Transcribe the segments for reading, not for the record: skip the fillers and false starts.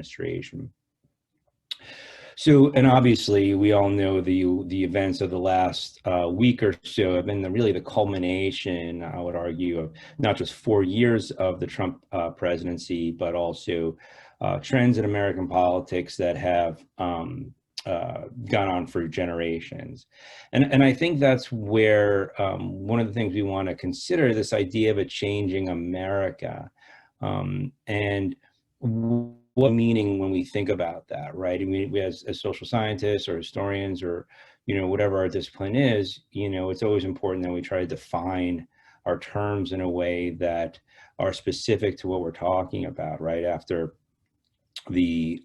administration. So, and obviously, we all know the events of the last week or so have been really the culmination, I would argue, of not just 4 years of the Trump presidency, but also trends in American politics that have gone on for generations. And I think that's where one of the things we want to consider, this idea of a changing America. And what meaning when we think about that, right? I mean, we as social scientists or historians or, whatever our discipline is, it's always important that we try to define our terms in a way that are specific to what we're talking about, right? After the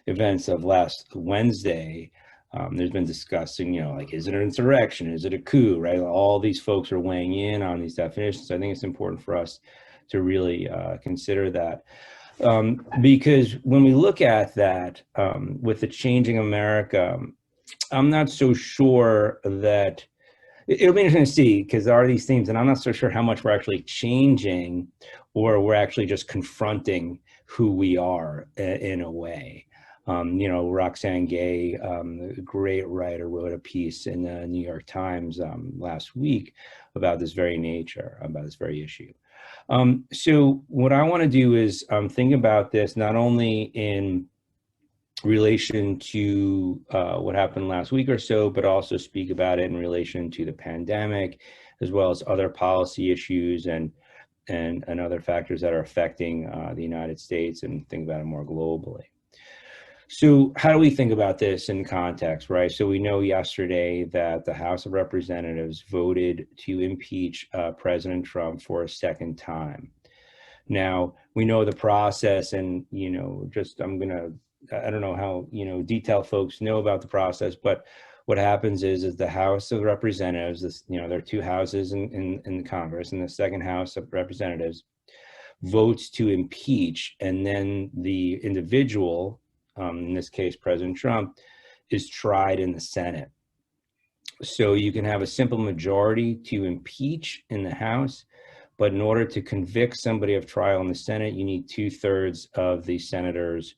events of last Wednesday, there's been discussing, like, is it an insurrection? Is it a coup, right? All these folks are weighing in on these definitions. I think it's important for us to really consider that. Because when we look at that with the changing America, I'm not so sure that it'll be interesting to see, because there are these themes, and I'm not so sure how much we're actually changing or we're actually just confronting who we are in a way. Roxane Gay, a great writer, wrote a piece in the New York Times last week about this very nature, about this very issue. So what I want to do is think about this not only in relation to what happened last week or so, but also speak about it in relation to the pandemic, as well as other policy issues and other factors that are affecting the United States, and think about it more globally. So how do we think about this in context, right? So we know yesterday that the House of Representatives voted to impeach President Trump for a second time. Now, we know the process, and, I don't know how, detailed folks know about the process, but what happens is the House of Representatives, there are two houses in Congress, and the second House of Representatives votes to impeach, and then the individual, in this case, President Trump, is tried in the Senate. So you can have a simple majority to impeach in the House, but in order to convict somebody of trial in the Senate, you need 2/3 of the senators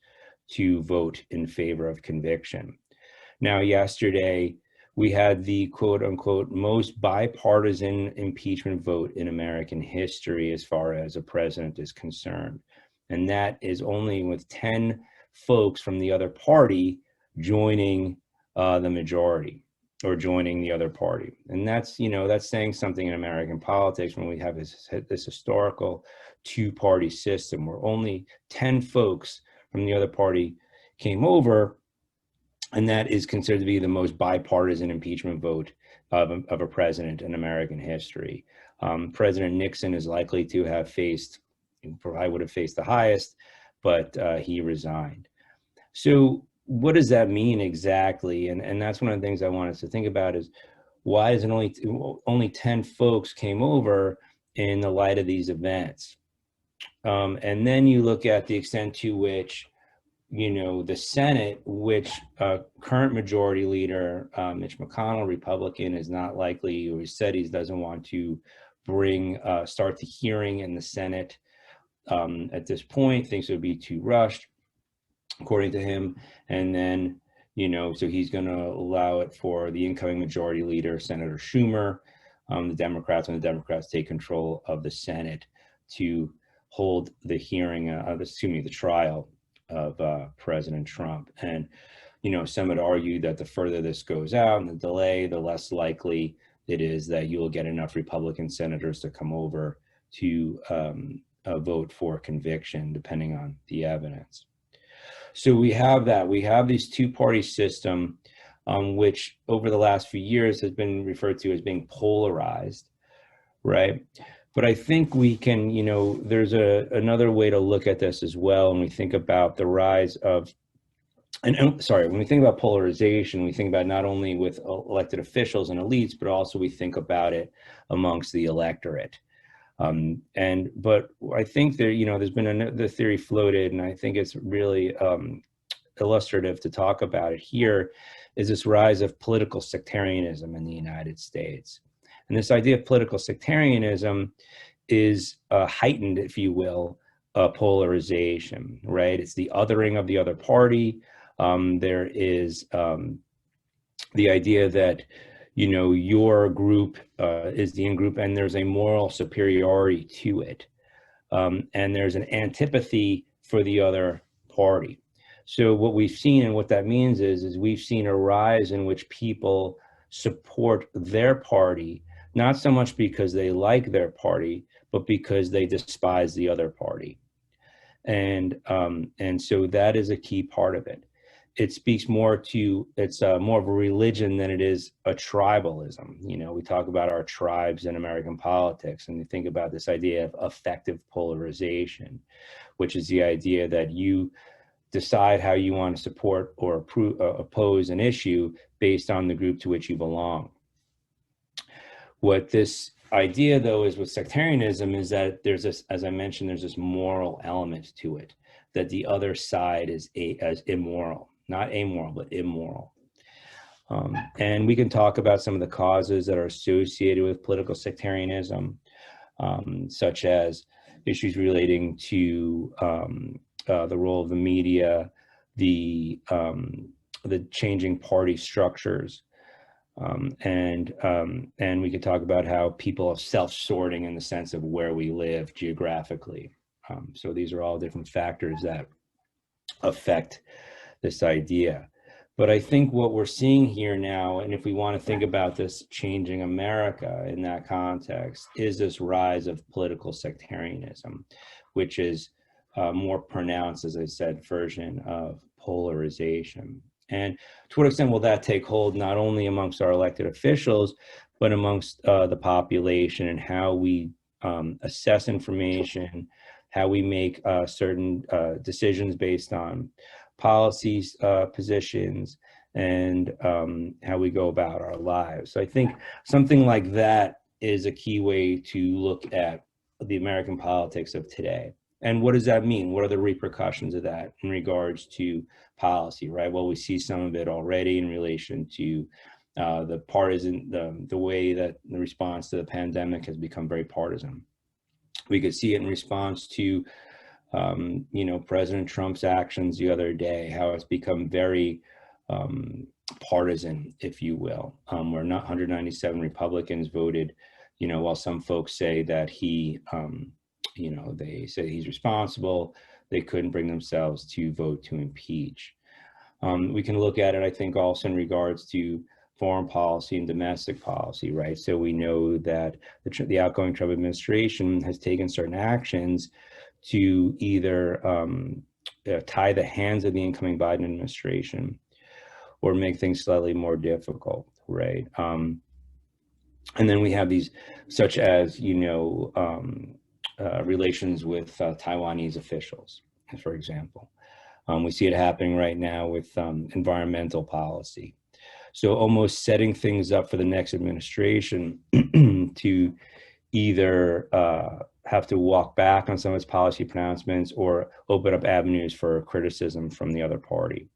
to vote in favor of conviction. Now, yesterday, we had the quote unquote most bipartisan impeachment vote in American history as far as a president is concerned. And that is only with 10 folks from the other party joining the majority, or joining the other party. And that's, that's saying something in American politics when we have this historical two-party system where only 10 folks from the other party came over, and that is considered to be the most bipartisan impeachment vote of a president in American history. President Nixon is likely to have faced, probably would have faced the highest, but he resigned. So what does that mean exactly? And that's one of the things I want us to think about is, why is it only 10 folks came over in the light of these events? And then you look at the extent to which, the Senate, which current majority leader, Mitch McConnell, Republican, is not likely, or he said he doesn't want to start the hearing in the Senate at this point, thinks it would be too rushed, according to him. And then, so he's going to allow it for the incoming majority leader, Senator Schumer, the Democrats, when the Democrats take control of the Senate, to hold the hearing, the trial of President Trump. And, some would argue that the further this goes out and the delay, the less likely it is that you'll get enough Republican senators to come over to vote for conviction, depending on the evidence. So we have that. We have this two-party system, which over the last few years has been referred to as being polarized, right? But I think we can, there's another way to look at this as well. And we think about the rise of, when we think about polarization, we think about not only with elected officials and elites, but also we think about it amongst the electorate. But I think there, there's been the theory floated, and I think it's really illustrative to talk about it here, is this rise of political sectarianism in the United States. And this idea of political sectarianism is heightened, if you will, polarization, right? It's the othering of the other party. There is the idea that, you know, your group is the in-group, and there's a moral superiority to it. And there's an antipathy for the other party. So what we've seen, and what that means is we've seen a rise in which people support their party, not so much because they like their party, but because they despise the other party. And so that is a key part of it. It speaks more to, it's more of a religion than it is a tribalism. You know, we talk about our tribes in American politics, and you think about this idea of effective polarization, which is the idea that you decide how you want to support or oppose an issue based on the group to which you belong. What this idea, though, is with sectarianism is that there's this, as I mentioned, there's this moral element to it, that the other side is as immoral, not amoral, but immoral. And we can talk about some of the causes that are associated with political sectarianism, such as issues relating to the role of the media, the changing party structures. And we could talk about how people are self-sorting in the sense of where we live geographically. So these are all different factors that affect this idea. But I think what we're seeing here now, and if we want to think about this changing America in that context, is this rise of political sectarianism, which is more pronounced, as I said, version of polarization. And to what extent will that take hold not only amongst our elected officials, but amongst the population, and how we assess information, how we make certain decisions based on policies, positions, and how we go about our lives. So I think something like that is a key way to look at the American politics of today. And what does that mean? What are the repercussions of that in regards to policy, right? Well, we see some of it already in relation to the partisan, the way that the response to the pandemic has become very partisan. We could see it in response to, you know, President Trump's actions the other day, how it's become very partisan, if you will, where not 197 Republicans voted, you know, while some folks say that he, you know, they say he's responsible, they couldn't bring themselves to vote to impeach. We can look at it, I think, also in regards to foreign policy and domestic policy, right? So we know that the outgoing Trump administration has taken certain actions to either tie the hands of the incoming Biden administration or make things slightly more difficult, right? And then we have these, such as, you know, relations with Taiwanese officials, for example. We see it happening right now with environmental policy. So almost setting things up for the next administration to either have to walk back on some of its policy pronouncements or open up avenues for criticism from the other party.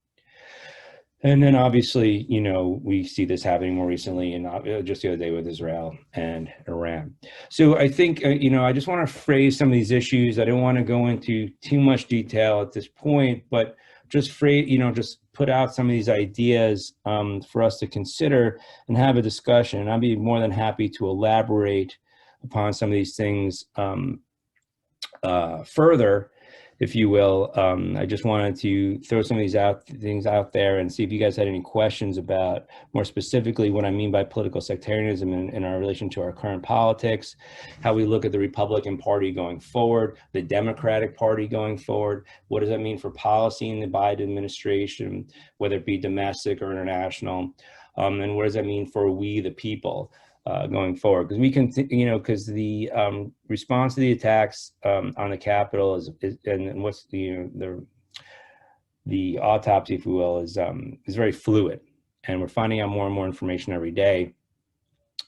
And then obviously, you know, we see this happening more recently, and just the other day with Israel and Iran. So I think, you know, I just want to phrase some of these issues. I don't want to go into too much detail at this point, but just phrase, you know, just put out some of these ideas for us to consider and have a discussion. And I'd be more than happy to elaborate upon some of these things further, if you will. I just wanted to throw some of these things out there and see if you guys had any questions about more specifically what I mean by political sectarianism in our relation to our current politics, how we look at the Republican Party going forward, the Democratic Party going forward. What does that mean for policy in the Biden administration, whether it be domestic or international? And what does that mean for we, the people? Going forward, because we can, you know, because the response to the attacks on the Capitol is and what's the, you know, the autopsy, if you will, is very fluid, and we're finding out more and more information every day.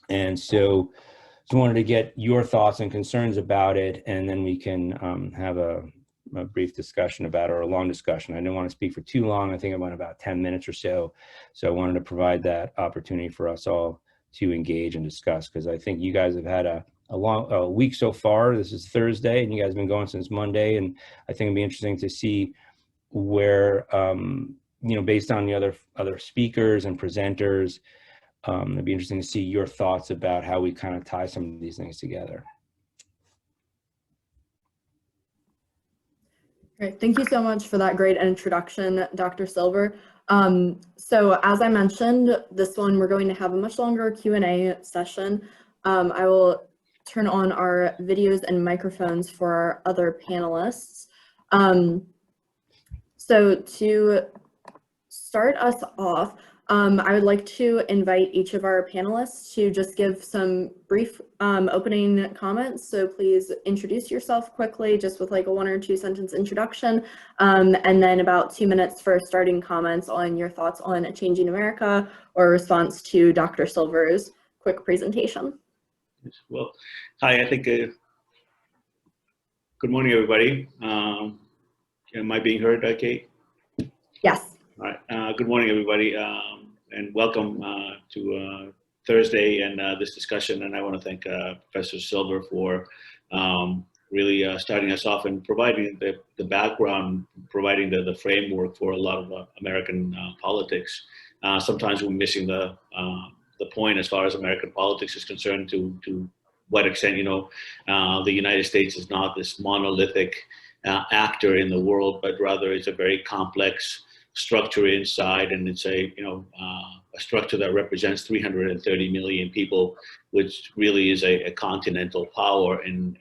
And so, just wanted to get your thoughts and concerns about it, and then we can have a brief discussion about it, or a long discussion. I didn't want to speak for too long. I think I went about 10 minutes or so. So I wanted to provide that opportunity for us all to engage and discuss, because I think you guys have had a a week so far. This is Thursday, and you guys have been going since Monday. And I think it'd be interesting to see where, based on the other speakers and presenters, it'd be interesting to see your thoughts about how we kind of tie some of these things together. Great. Thank you so much for that great introduction, Dr. Silver. So as I mentioned, this one we're going to have a much longer Q&A session. I will turn on our videos and microphones for our other panelists. So to start us off, I would like to invite each of our panelists to just give some brief opening comments. So please introduce yourself quickly, just with like a 1 or 2 sentence introduction, and then about 2 minutes for starting comments on your thoughts on Changing America or response to Dr. Silver's quick presentation. Well, hi, I think, good morning, everybody. Am I being heard, Kate? Yes. All right. Good morning, everybody, and welcome to Thursday and this discussion. And I want to thank Professor Silver for really starting us off and providing the background, providing the framework for a lot of American politics. Sometimes we're missing the point as far as American politics is concerned to what extent, the United States is not this monolithic actor in the world, but rather it's a very complex structure inside, and it's a structure that represents 330 million people, which really is a continental power in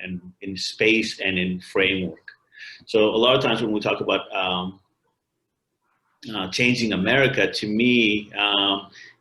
space and in framework. So a lot of times when we talk about changing America, to me,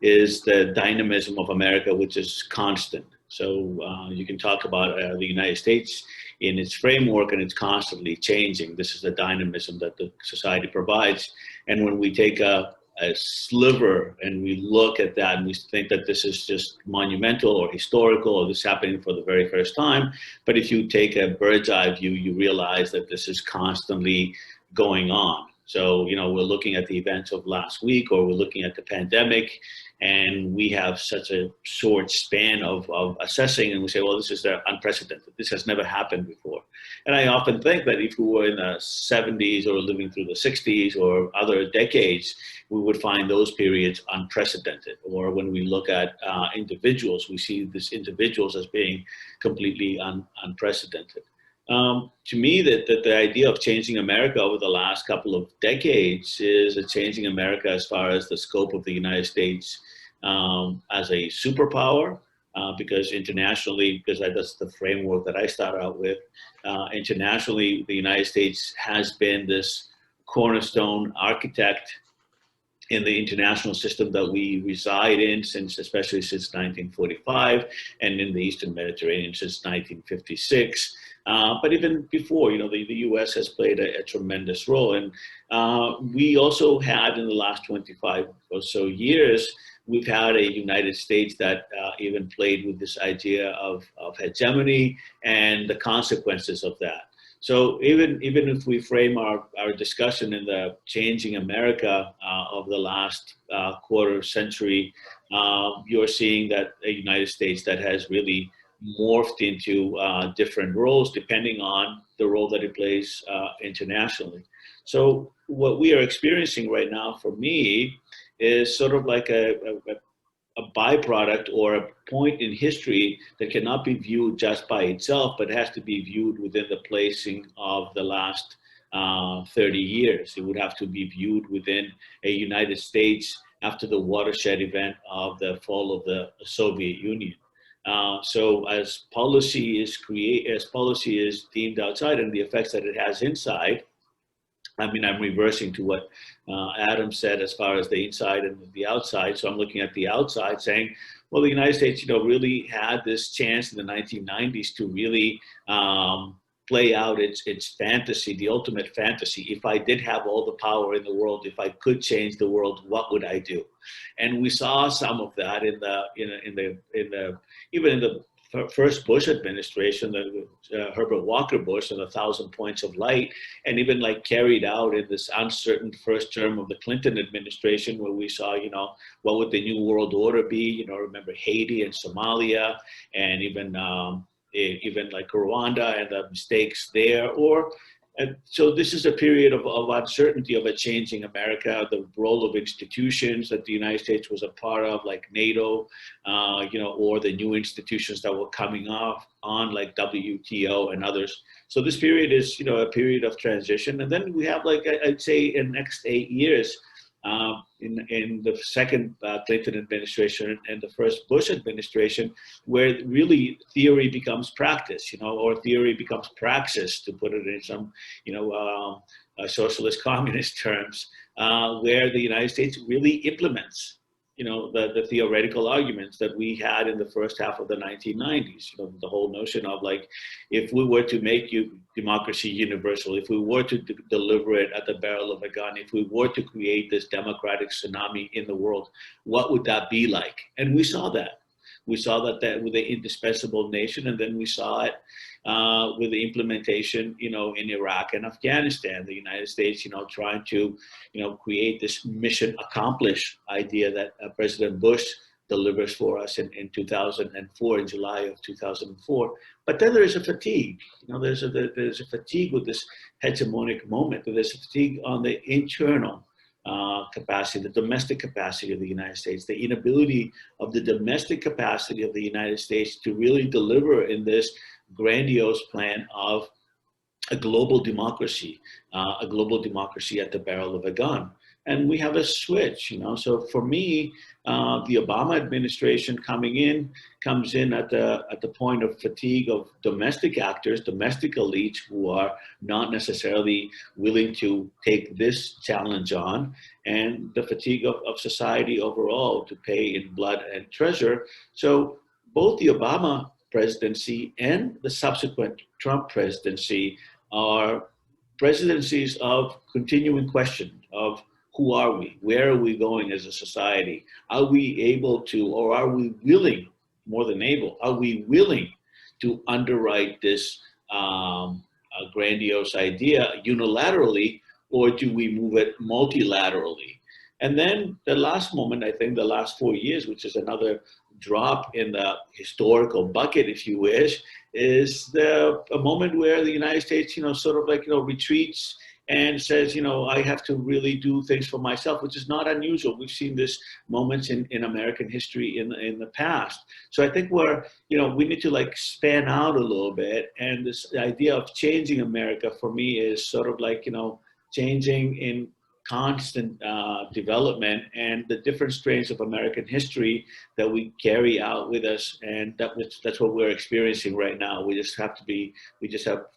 is the dynamism of America, which is constant. So you can talk about the United States in its framework, and it's constantly changing. This is the dynamism that the society provides. And when we take a sliver and we look at that and we think that this is just monumental or historical or this is happening for the very first time, but if you take a bird's eye view, you realize that this is constantly going on. So, we're looking at the events of last week, or we're looking at the pandemic, and we have such a short span of assessing, and we say, well, this is unprecedented. This has never happened before. And I often think that if we were in the 70s or living through the 60s or other decades, we would find those periods unprecedented. Or when we look at individuals, we see these individuals as being completely unprecedented. To me, the idea of changing America over the last couple of decades is a changing America as far as the scope of the United States as a superpower, because internationally, because that's the framework that I start out with, internationally, the United States has been this cornerstone architect in the international system that we reside in, especially since 1945, and in the Eastern Mediterranean since 1956. But even before, the U.S. has played a tremendous role. And we also had, in the last 25 or so years, we've had a United States that even played with this idea of hegemony and the consequences of that. So even if we frame our discussion in the changing America of the last quarter century, you're seeing that a United States that has really morphed into different roles depending on the role that it plays internationally. So what we are experiencing right now, for me, is sort of like a byproduct or a point in history that cannot be viewed just by itself, but has to be viewed within the placing of the last 30 years. It would have to be viewed within a United States after the watershed event of the fall of the Soviet Union. So as policy is deemed outside and the effects that it has inside, I mean, I'm reversing to what Adam said as far as the inside and the outside. So I'm looking at the outside saying, well, the United States, really had this chance in the 1990s to really play out its fantasy, the ultimate fantasy. If I did have all the power in the world, if I could change the world, what would I do? And we saw some of that even in the first Bush administration, Herbert Walker Bush, and 1,000 Points of Light, and even like carried out in this uncertain first term of the Clinton administration, where we saw, what would the new world order be? Remember Haiti and Somalia, and even event like Rwanda and the mistakes there, and so this is a period of uncertainty of a changing America, the role of institutions that the United States was a part of, like NATO, or the new institutions that were coming on, like WTO and others. So this period is, a period of transition. And then we have, like, I'd say in the next 8 years, in the second Clinton administration and the first Bush administration, where really theory becomes practice, or theory becomes praxis, to put it in some, socialist communist terms, where the United States really implements, the theoretical arguments that we had in the first half of the 1990s. The whole notion of, like, if we were to make democracy universal, if we were to deliver it at the barrel of a gun, if we were to create this democratic tsunami in the world, what would that be like? And we saw that. We saw that with the indispensable nation, and then we saw it with the implementation, in Iraq and Afghanistan. The United States, trying to, create this mission accomplished idea that President Bush delivers for us in 2004, in July of 2004. But then there is a fatigue. There's a fatigue with this hegemonic moment. There's a fatigue on the internal capacity, the domestic capacity of the United States, the inability of the domestic capacity of the United States to really deliver in this grandiose plan of a global democracy at the barrel of a gun. And we have a switch, So for me, the Obama administration comes in at the point of fatigue of domestic actors, domestic elites who are not necessarily willing to take this challenge on, and the fatigue of society overall to pay in blood and treasure. So both the Obama presidency and the subsequent Trump presidency are presidencies of continuing question of, who are we? Where are we going as a society? Are we able to, or are we willing, more than able, are we willing to underwrite this grandiose idea unilaterally, or do we move it multilaterally? And then the last moment, I think the last 4 years, which is another drop in the historical bucket, if you wish, is a moment where the United States, retreats and says, I have to really do things for myself, which is not unusual. We've seen this moments in American history in the past. So I think we need to span out a little bit. And this idea of changing America for me is sort of changing in constant development, and the different strains of American history that we carry out with us, and that's what we're experiencing right now. We just have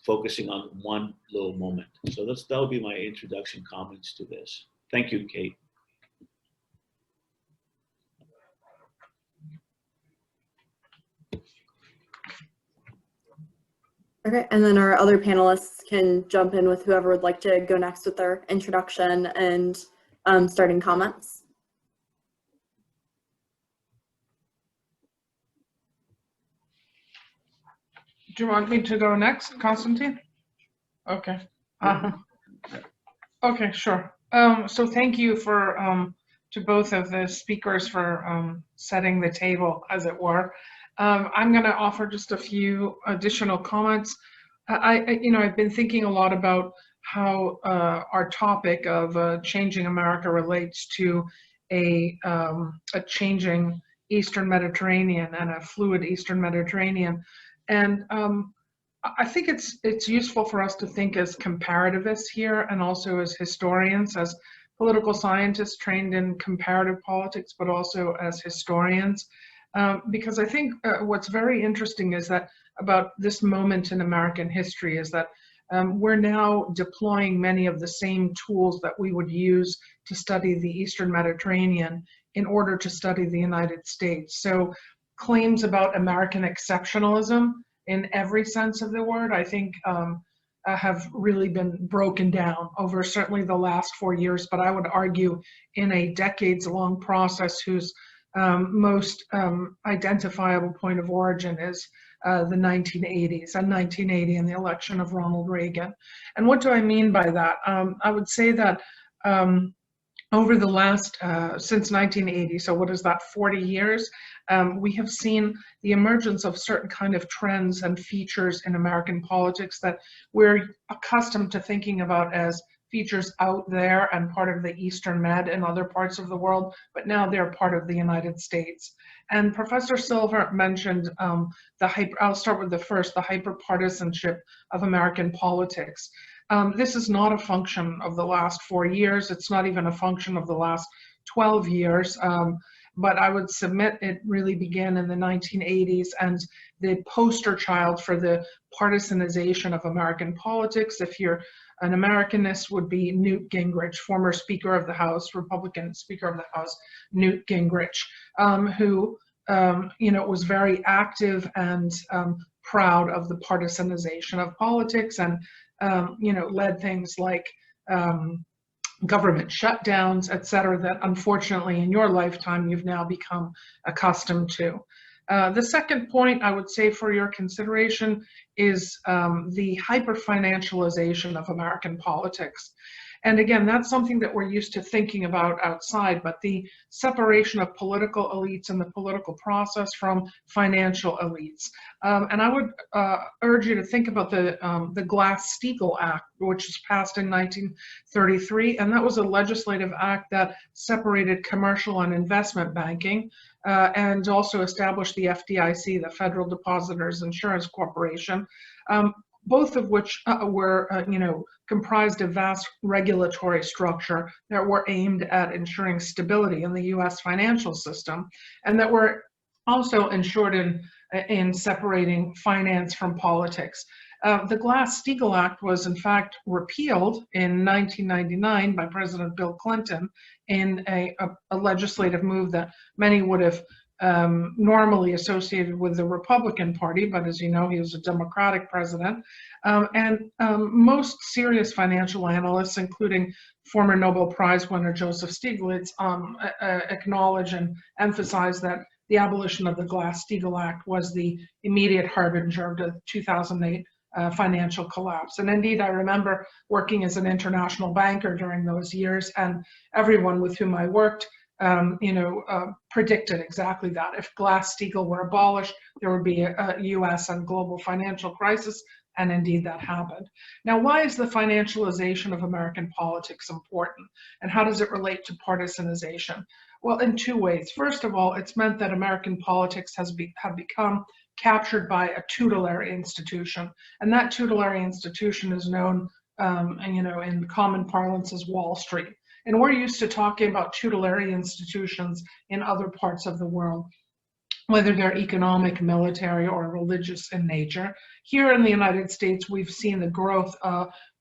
focusing on one little moment. So that would be my introduction comments to this. Thank you, Kate. Okay, and then our other panelists can jump in with whoever would like to go next with their introduction and starting comments. Do you want me to go next, Constantine? Okay. Okay, sure. So thank you to both of the speakers for setting the table, as it were. I'm going to offer just a few additional comments. I've been thinking a lot about how our topic of changing America relates to a changing Eastern Mediterranean and a fluid Eastern Mediterranean, and I think it's useful for us to think as comparativists here, and also as historians, as political scientists trained in comparative politics, but also as historians. Because I think what's very interesting is that about this moment in American history is that we're now deploying many of the same tools that we would use to study the Eastern Mediterranean in order to study the United States. So claims about American exceptionalism in every sense of the word, I think have really been broken down over certainly the last 4 years, but I would argue in a decades-long process whose most identifiable point of origin is the 1980s and 1980 and the election of Ronald Reagan. And what do I mean by that? I would say that over the last, since 1980, so what is that, 40 years, we have seen the emergence of certain kind of trends and features in American politics that we're accustomed to thinking about as features out there and part of the Eastern Med and other parts of the world, but now they're part of the United States. And Professor Silver mentioned I'll start with the first, the hyperpartisanship of American politics. This is not a function of the last 4 years. It's not even a function of the last 12 years. But I would submit it really began in the 1980s, and the poster child for the partisanization of American politics, if you're an Americanist, would be Newt Gingrich, former Speaker of the House, Republican Speaker of the House, Newt Gingrich, who was very active and proud of the partisanization of politics, and led things like government shutdowns, et cetera, that unfortunately in your lifetime you've now become accustomed to. The second point I would say for your consideration is the hyper-financialization of American politics. And again, that's something that we're used to thinking about outside, but the separation of political elites and the political process from financial elites. And I would urge you to think about the Glass-Steagall Act, which was passed in 1933, and that was a legislative act that separated commercial and investment banking, and also established the FDIC, the Federal Depositors Insurance Corporation, both of which were, comprised a vast regulatory structure that were aimed at ensuring stability in the U.S. financial system, and that were also ensured in separating finance from politics. The Glass-Steagall Act was in fact repealed in 1999 by President Bill Clinton in a legislative move that many would have normally associated with the Republican Party, but as you know, he was a Democratic president. Most serious financial analysts, including former Nobel Prize winner Joseph Stiglitz, acknowledge and emphasize that the abolition of the Glass-Steagall Act was the immediate harbinger of the 2008 financial collapse. And indeed, I remember working as an international banker during those years, and everyone with whom I worked predicted exactly that. If Glass-Steagall were abolished, there would be a US and global financial crisis, and indeed that happened. Now, why is the financialization of American politics important, and how does it relate to partisanization? Well, in two ways. First of all, it's meant that American politics have become captured by a tutelary institution, and that tutelary institution is known, in common parlance as Wall Street. And we're used to talking about tutelary institutions in other parts of the world, whether they're economic, military, or religious in nature. Here in the United States, we've seen the growth,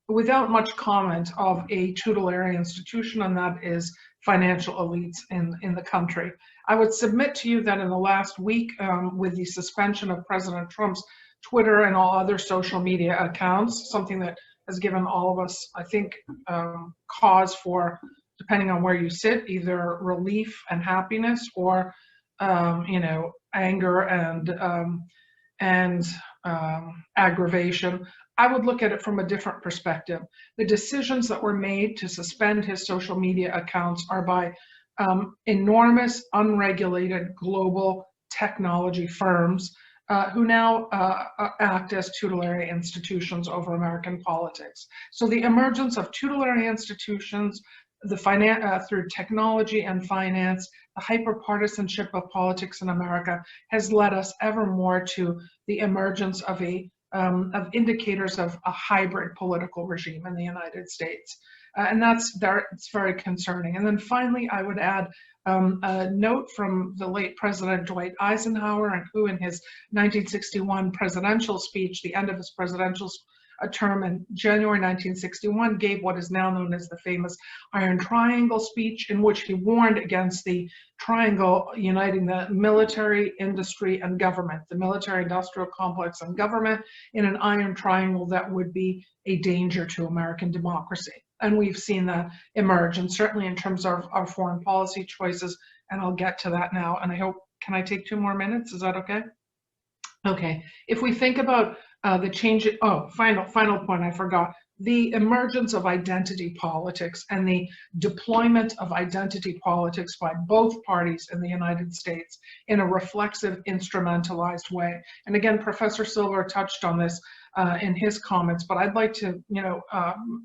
without much comment, of a tutelary institution, and that is financial elites in the country. I would submit to you that in the last week, with the suspension of President Trump's Twitter and all other social media accounts, something that has given all of us, I think, cause for, depending on where you sit, either relief and happiness, or anger and aggravation. I would look at it from a different perspective. The decisions that were made to suspend his social media accounts are by enormous, unregulated global technology firms who now act as tutelary institutions over American politics. So the emergence of tutelary institutions, through technology and finance, the hyperpartisanship of politics in America has led us ever more to the emergence of indicators of a hybrid political regime in the United States. And it's very concerning. And then finally, I would add a note from the late President Dwight Eisenhower, and who in his 1961 presidential speech, the end of his presidential term in January 1961, gave what is now known as the famous Iron Triangle speech, in which he warned against the triangle uniting the military, industry, and government, the military-industrial complex and government, in an iron triangle that would be a danger to American democracy. And we've seen that emerge, and certainly in terms of our foreign policy choices, and I'll get to that now, and I hope, can I take 2 more minutes? Is that okay? Okay, if we think about the change, final point I forgot, the emergence of identity politics and the deployment of identity politics by both parties in the United States in a reflexive, instrumentalized way. And again, Professor Silver touched on this in his comments, but I'd like to,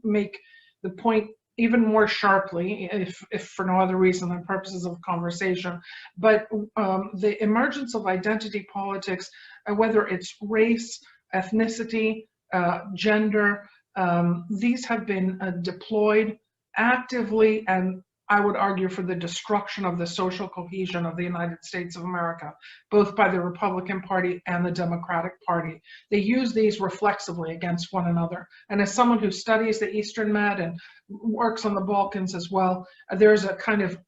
make the point even more sharply, if for no other reason than purposes of conversation. But the emergence of identity politics, whether it's race, ethnicity, gender, these have been deployed actively, and I would argue for the destruction of the social cohesion of the United States of America, both by the Republican Party and the Democratic Party. They use these reflexively against one another. And as someone who studies the Eastern Med and works on the Balkans as well, there's a kind of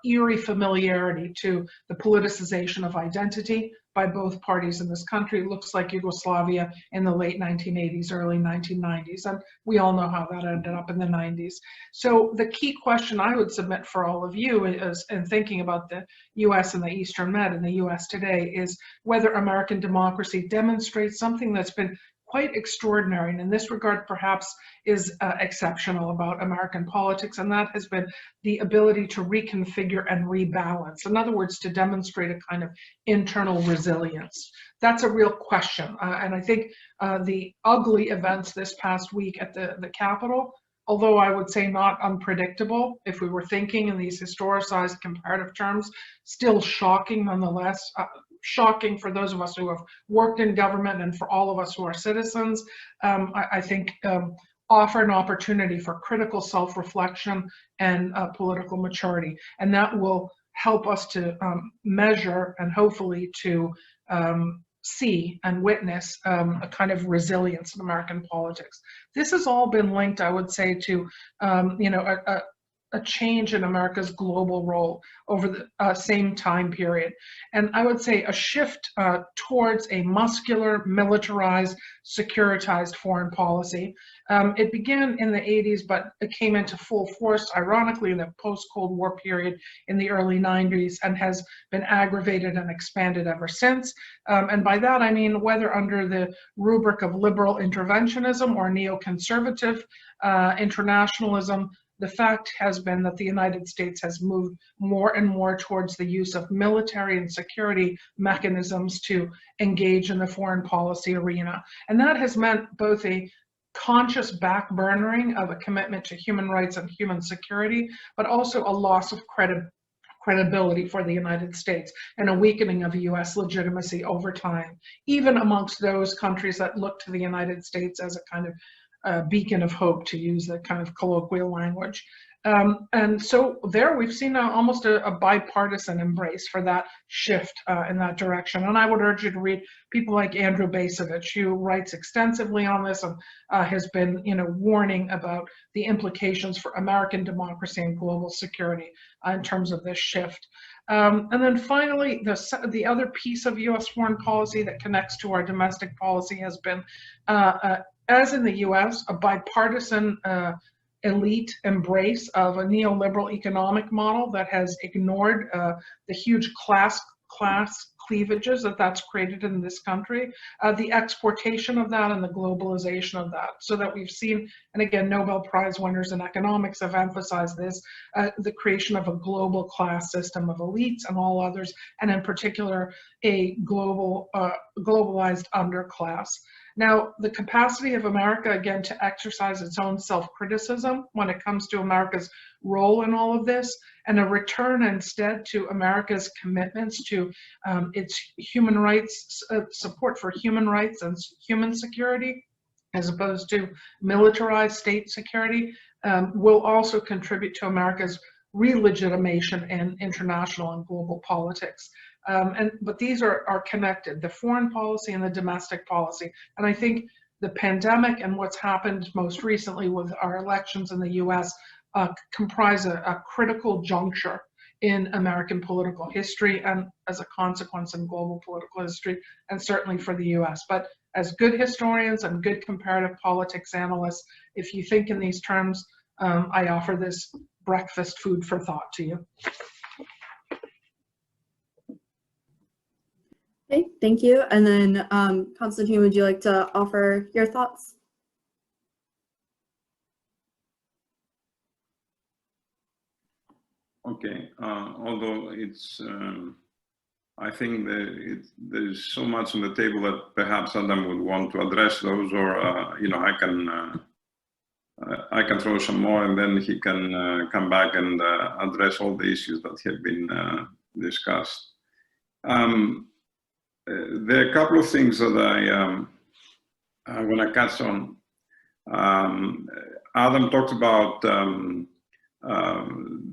eerie familiarity to the politicization of identity by both parties in this country. It looks like Yugoslavia in the late 1980s, early 1990s, and we all know how that ended up in the 90s. So the key question I would submit for all of you is, in thinking about the US and the Eastern Med and the US today, is whether American democracy demonstrates something that's been quite extraordinary, and in this regard perhaps is exceptional about American politics, and that has been the ability to reconfigure and rebalance. In other words, to demonstrate a kind of internal resilience. That's a real question, and I think the ugly events this past week at the Capitol, although I would say not unpredictable if we were thinking in these historicized comparative terms, still shocking nonetheless. Shocking for those of us who have worked in government and for all of us who are citizens. I think offer an opportunity for critical self-reflection and political maturity. And that will help us to measure and hopefully to see and witness a kind of resilience in American politics. This has all been linked, I would say, to a change in America's global role over the same time period. And I would say a shift towards a muscular, militarized, securitized foreign policy. It began in the 80s, but it came into full force, ironically, in the post-Cold War period in the early 90s, and has been aggravated and expanded ever since. And by that, I mean whether under the rubric of liberal interventionism or neoconservative internationalism, the fact has been that the United States has moved more and more towards the use of military and security mechanisms to engage in the foreign policy arena. And that has meant both a conscious backburnering of a commitment to human rights and human security, but also a loss of credibility for the United States and a weakening of US legitimacy over time, even amongst those countries that look to the United States as a kind of beacon of hope, to use that kind of colloquial language. And so there we've seen almost a bipartisan embrace for that shift in that direction. And I would urge you to read people like Andrew Bacevich, who writes extensively on this and has been warning about the implications for American democracy and global security in terms of this shift. And then finally, the other piece of US foreign policy that connects to our domestic policy has been, as in the US, a bipartisan elite embrace of a neoliberal economic model that has ignored the huge class cleavages that's created in this country, the exportation of that and the globalization of that, so that we've seen, and again, Nobel Prize winners in economics have emphasized this, the creation of a global class system of elites and all others, and in particular, a globalized underclass. Now, the capacity of America, again, to exercise its own self-criticism when it comes to America's role in all of this, and a return instead to America's commitments to its human rights, support for human rights and human security, as opposed to militarized state security, will also contribute to America's re-legitimation in international and global politics. But these are connected, the foreign policy and the domestic policy. And I think the pandemic and what's happened most recently with our elections in the US comprise a critical juncture in American political history, and as a consequence in global political history, and certainly for the US. But as good historians and good comparative politics analysts, if you think in these terms, I offer this breakfast food for thought to you. Okay, thank you. And then Constantine, would you like to offer your thoughts? Okay, although it's, I think that there's so much on the table that perhaps Adam would want to address those, or you know, I can throw some more, and then he can come back and address all the issues that have been discussed. There are a couple of things that I want to catch on. Adam talked about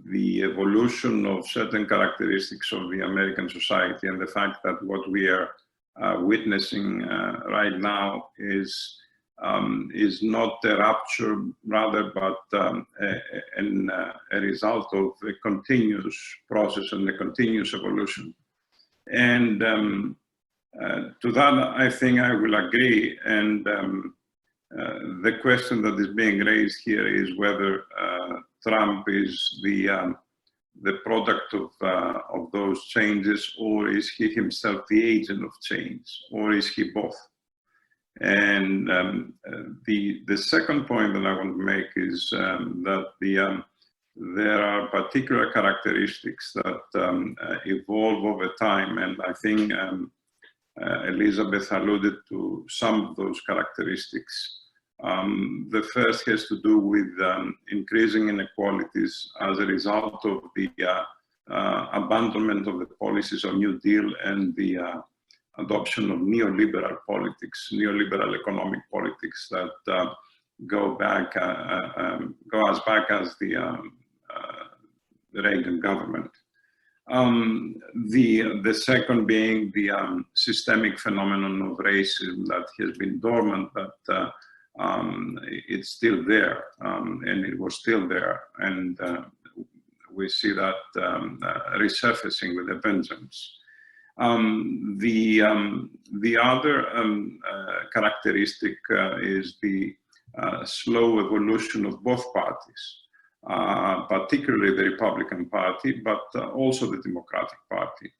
the evolution of certain characteristics of the American society, and the fact that what we are witnessing right now is not a rupture, rather, but a result of a continuous process and a continuous evolution. And to that, I think I will agree. And the question that is being raised here is whether Trump is the product of those changes, or is he himself the agent of change, or is he both? And the second point that I want to make is that there are particular characteristics that evolve over time, and I think Elizabeth alluded to some of those characteristics. The first has to do with increasing inequalities as a result of the abandonment of the policies of New Deal and the adoption of neoliberal politics, neoliberal economic politics that go as back as the Reagan government. The second being the systemic phenomenon of racism that has been dormant, but it's still there, and it was still there, and we see that resurfacing with a vengeance. The other characteristic is the slow evolution of both parties, particularly the Republican Party, but also the Democratic Party.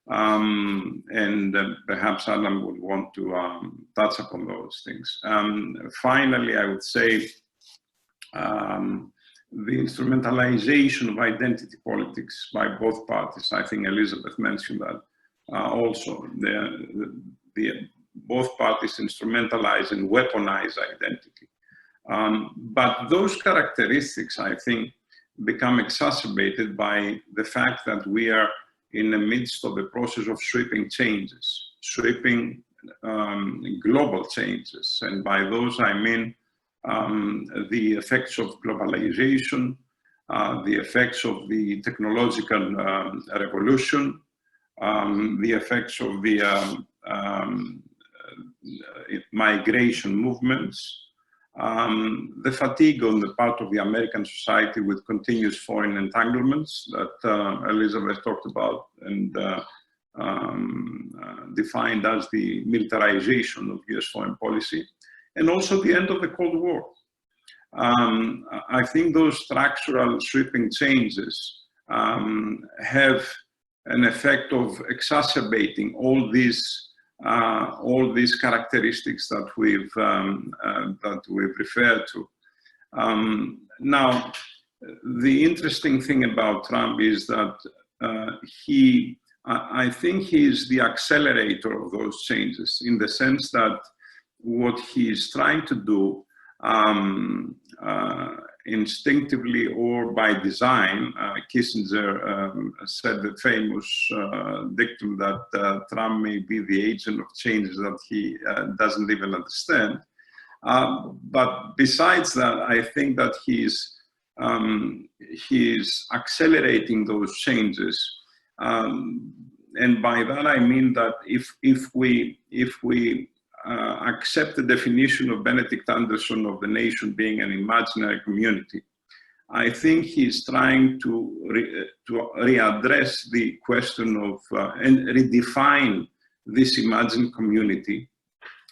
And perhaps Adam would want to touch upon those things. Finally, I would say the instrumentalization of identity politics by both parties. I think Elizabeth mentioned that also. Both parties instrumentalize and weaponize identity. But those characteristics, I think, become exacerbated by the fact that we are in the midst of a process of sweeping changes, sweeping global changes. And by those, I mean the effects of globalization, the effects of the technological revolution, the effects of the migration movements, the fatigue on the part of the American society with continuous foreign entanglements that Elizabeth talked about and defined as the militarization of US foreign policy, and also the end of the Cold War. I think those structural sweeping changes have an effect of exacerbating all these characteristics that we've referred to. Now, the interesting thing about Trump is that I think he's the accelerator of those changes, in the sense that what he's trying to do instinctively or by design, Kissinger said the famous dictum that Trump may be the agent of changes that he doesn't even understand. But besides that, I think that he's accelerating those changes. And by that I mean that if we accept the definition of Benedict Anderson of the nation being an imaginary community, I think he's trying to readdress the question of and redefine this imagined community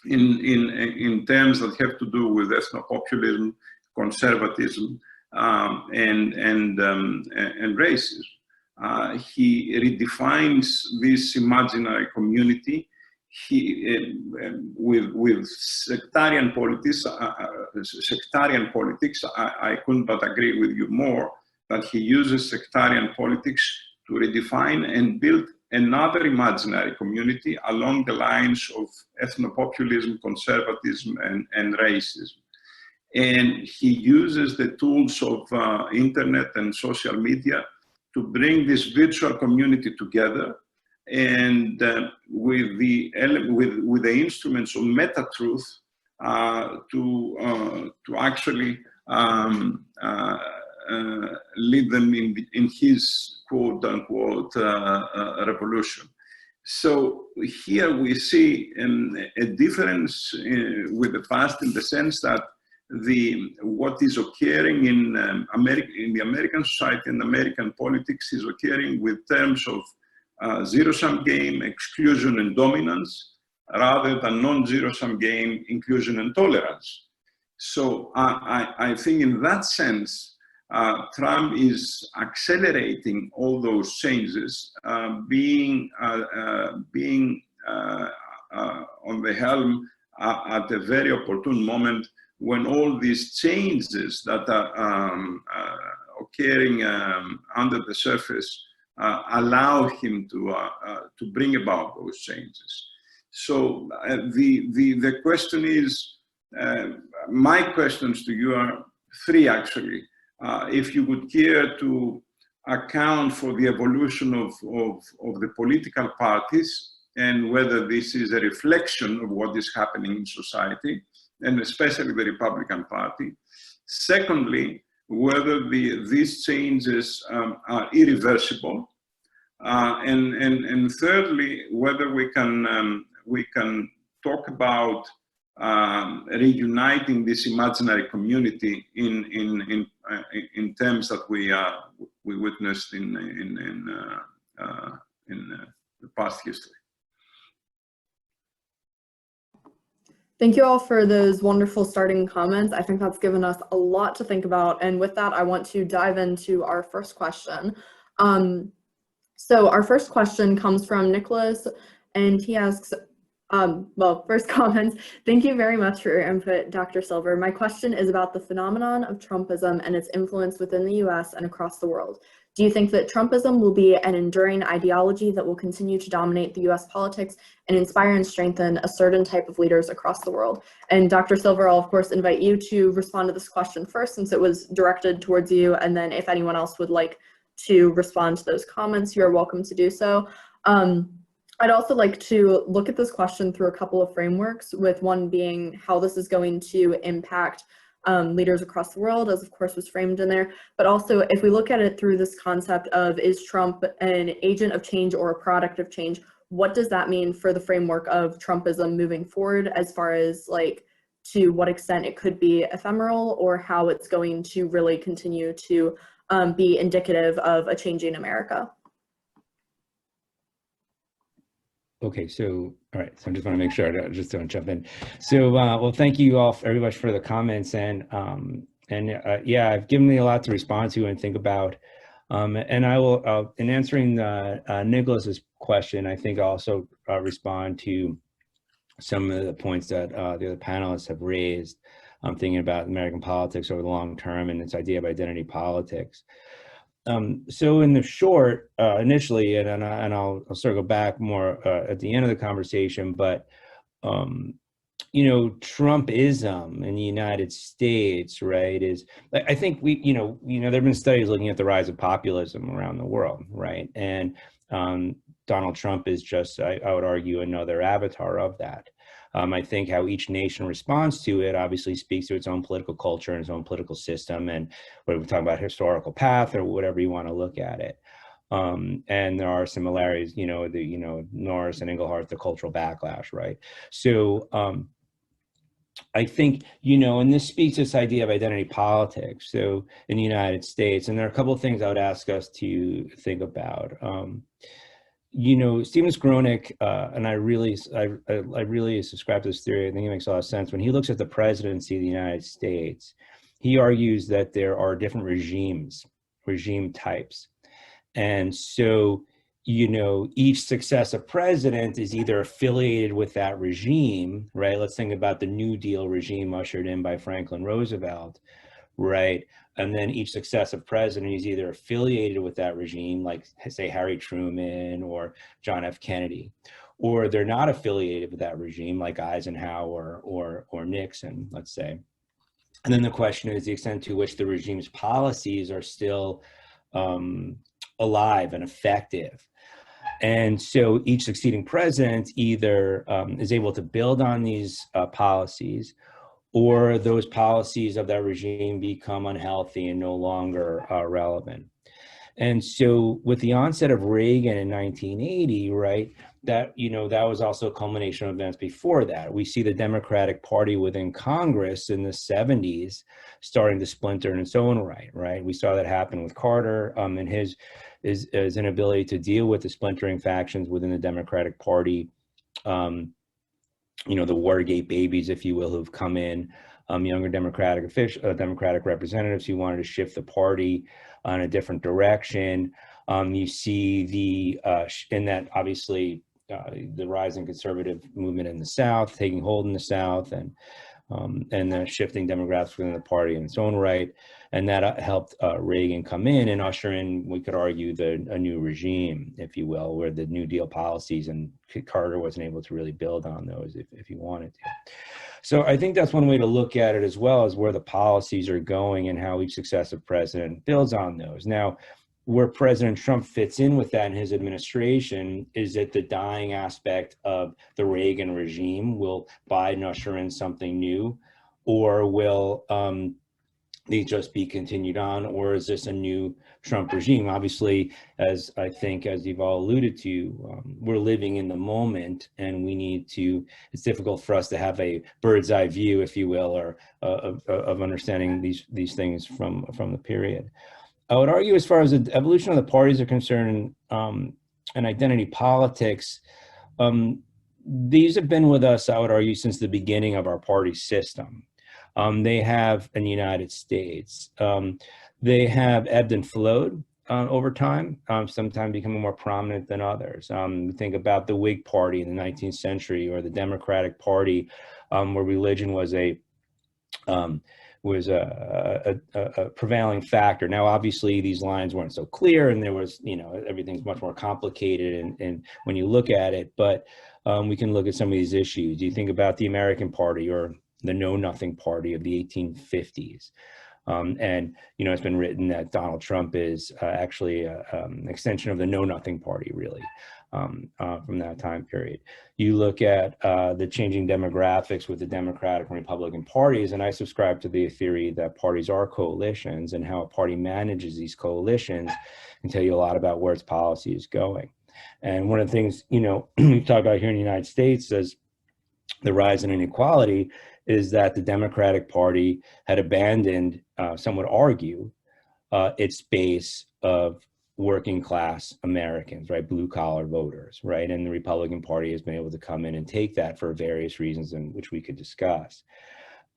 in terms that have to do with ethnopopulism, conservatism, and racism. He redefines this imaginary community with sectarian politics. I couldn't but agree with you more, that he uses sectarian politics to redefine and build another imaginary community along the lines of ethnopopulism, conservatism, and racism. And he uses the tools of internet and social media to bring this virtual community together, and with the instruments of meta-truth to actually lead them in his quote-unquote revolution. So here we see a difference with the past, in the sense that what is occurring in the American society and American politics is occurring with terms of zero-sum game, exclusion and dominance, rather than non-zero-sum game, inclusion and tolerance. So I think in that sense, Trump is accelerating all those changes, being on the helm at a very opportune moment, when all these changes that are occurring under the surface allow him to bring about those changes. So the question is, my questions to you are three, actually. If you would care to account for the evolution of the political parties, and whether this is a reflection of what is happening in society, and especially the Republican Party. Secondly, whether these changes are irreversible. And thirdly, whether we can talk about reuniting this imaginary community in terms that we witnessed in the past history. Thank you all for those wonderful starting comments. I think that's given us a lot to think about. And with that, I want to dive into our first question. So our first question comes from Nicholas, and he asks, well, first comments, thank you very much for your input, Dr. Silver. My question is about the phenomenon of Trumpism and its influence within the US and across the world. Do you think that Trumpism will be an enduring ideology that will continue to dominate the US politics and inspire and strengthen a certain type of leaders across the world? And Dr. Silver, I'll of course invite you to respond to this question first, since it was directed towards you. And then if anyone else would like to respond to those comments, you're welcome to do so. I'd also like to look at this question through a couple of frameworks, with one being how this is going to impact leaders across the world, as of course was framed in there, but also if we look at it through this concept of, is Trump an agent of change or a product of change? What does that mean for the framework of Trumpism moving forward, as far as like to what extent it could be ephemeral, or how it's going to really continue to be indicative of a changing America? Okay, so, all right, so I just want to make sure I just don't jump in. So, well, thank you all very much for the comments, and yeah, I've given me a lot to respond to and think about, and I will, in answering Nicholas's question, I think I'll also respond to some of the points that the other panelists have raised. I'm thinking about American politics over the long term and this idea of identity politics. So in the short, initially, and I'll circle back more at the end of the conversation, but you know, Trumpism in the United States, right, is, I think there have been studies looking at the rise of populism around the world, right, and Donald Trump is just, I would argue, another avatar of that. I think how each nation responds to it obviously speaks to its own political culture and its own political system, and whether we talk about historical path or whatever you want to look at it. And there are similarities, Norris and Engelhardt, the cultural backlash, right? So I think, and this speaks to this idea of identity politics. So in the United States, and there are a couple of things I would ask us to think about. Stephen Skronik, and I really subscribe to this theory. I think it makes a lot of sense. When he looks at the presidency of the United States, he argues that there are different regime types. And so, each successive president is either affiliated with that regime, right? Let's think about the New Deal regime ushered in by Franklin Roosevelt, right? And then each successive president is either affiliated with that regime, like say Harry Truman or John F. Kennedy, or they're not affiliated with that regime, like Eisenhower or Nixon, let's say. And then the question is the extent to which the regime's policies are still alive and effective. And so each succeeding president either is able to build on these policies, or those policies of that regime become unhealthy and no longer relevant. And so with the onset of Reagan in 1980, right, that, that was also a culmination of events before that. We see the Democratic Party within Congress in the 70s starting to splinter in its own right? We saw that happen with Carter and his inability to deal with the splintering factions within the Democratic Party. The Watergate babies, if you will, who've come in, younger Democratic representatives who wanted to shift the party in a different direction. You see in that obviously the rising conservative movement in the South taking hold in the South, and the shifting demographics within the party in its own right, and that helped Reagan come in and usher in, we could argue, a new regime, if you will, where the New Deal policies, and Carter wasn't able to really build on those if he wanted to. So I think that's one way to look at it, as well as where the policies are going and how each successive president builds on those. Now, where President Trump fits in with that in his administration is at the dying aspect of the Reagan regime. Will Biden usher in something new, or will they just be continued on, or is this a new Trump regime? Obviously, as you've all alluded to, we're living in the moment, and it's difficult for us to have a bird's eye view, if you will, or of understanding these things from the period. I would argue, as far as the evolution of the parties are concerned, and identity politics, these have been with us, I would argue, since the beginning of our party system. They have, in the United States, they have ebbed and flowed over time, sometimes becoming more prominent than others. Think about the Whig Party in the 19th century, or the Democratic Party, where religion was a prevailing factor. Now, obviously, these lines weren't so clear, and there was, everything's much more complicated, and when you look at it, but we can look at some of these issues. You think about the American Party, or the Know Nothing Party of the 1850s. And, it's been written that Donald Trump is actually an extension of the Know Nothing Party, really, from that time period. You look at the changing demographics with the Democratic and Republican parties, and I subscribe to the theory that parties are coalitions, and how a party manages these coalitions can tell you a lot about where its policy is going. And one of the things, we talk about here in the United States as the rise in inequality is that the Democratic Party had abandoned, some would argue, its base of working class Americans, right? Blue collar voters, right? And the Republican Party has been able to come in and take that for various reasons, in which we could discuss.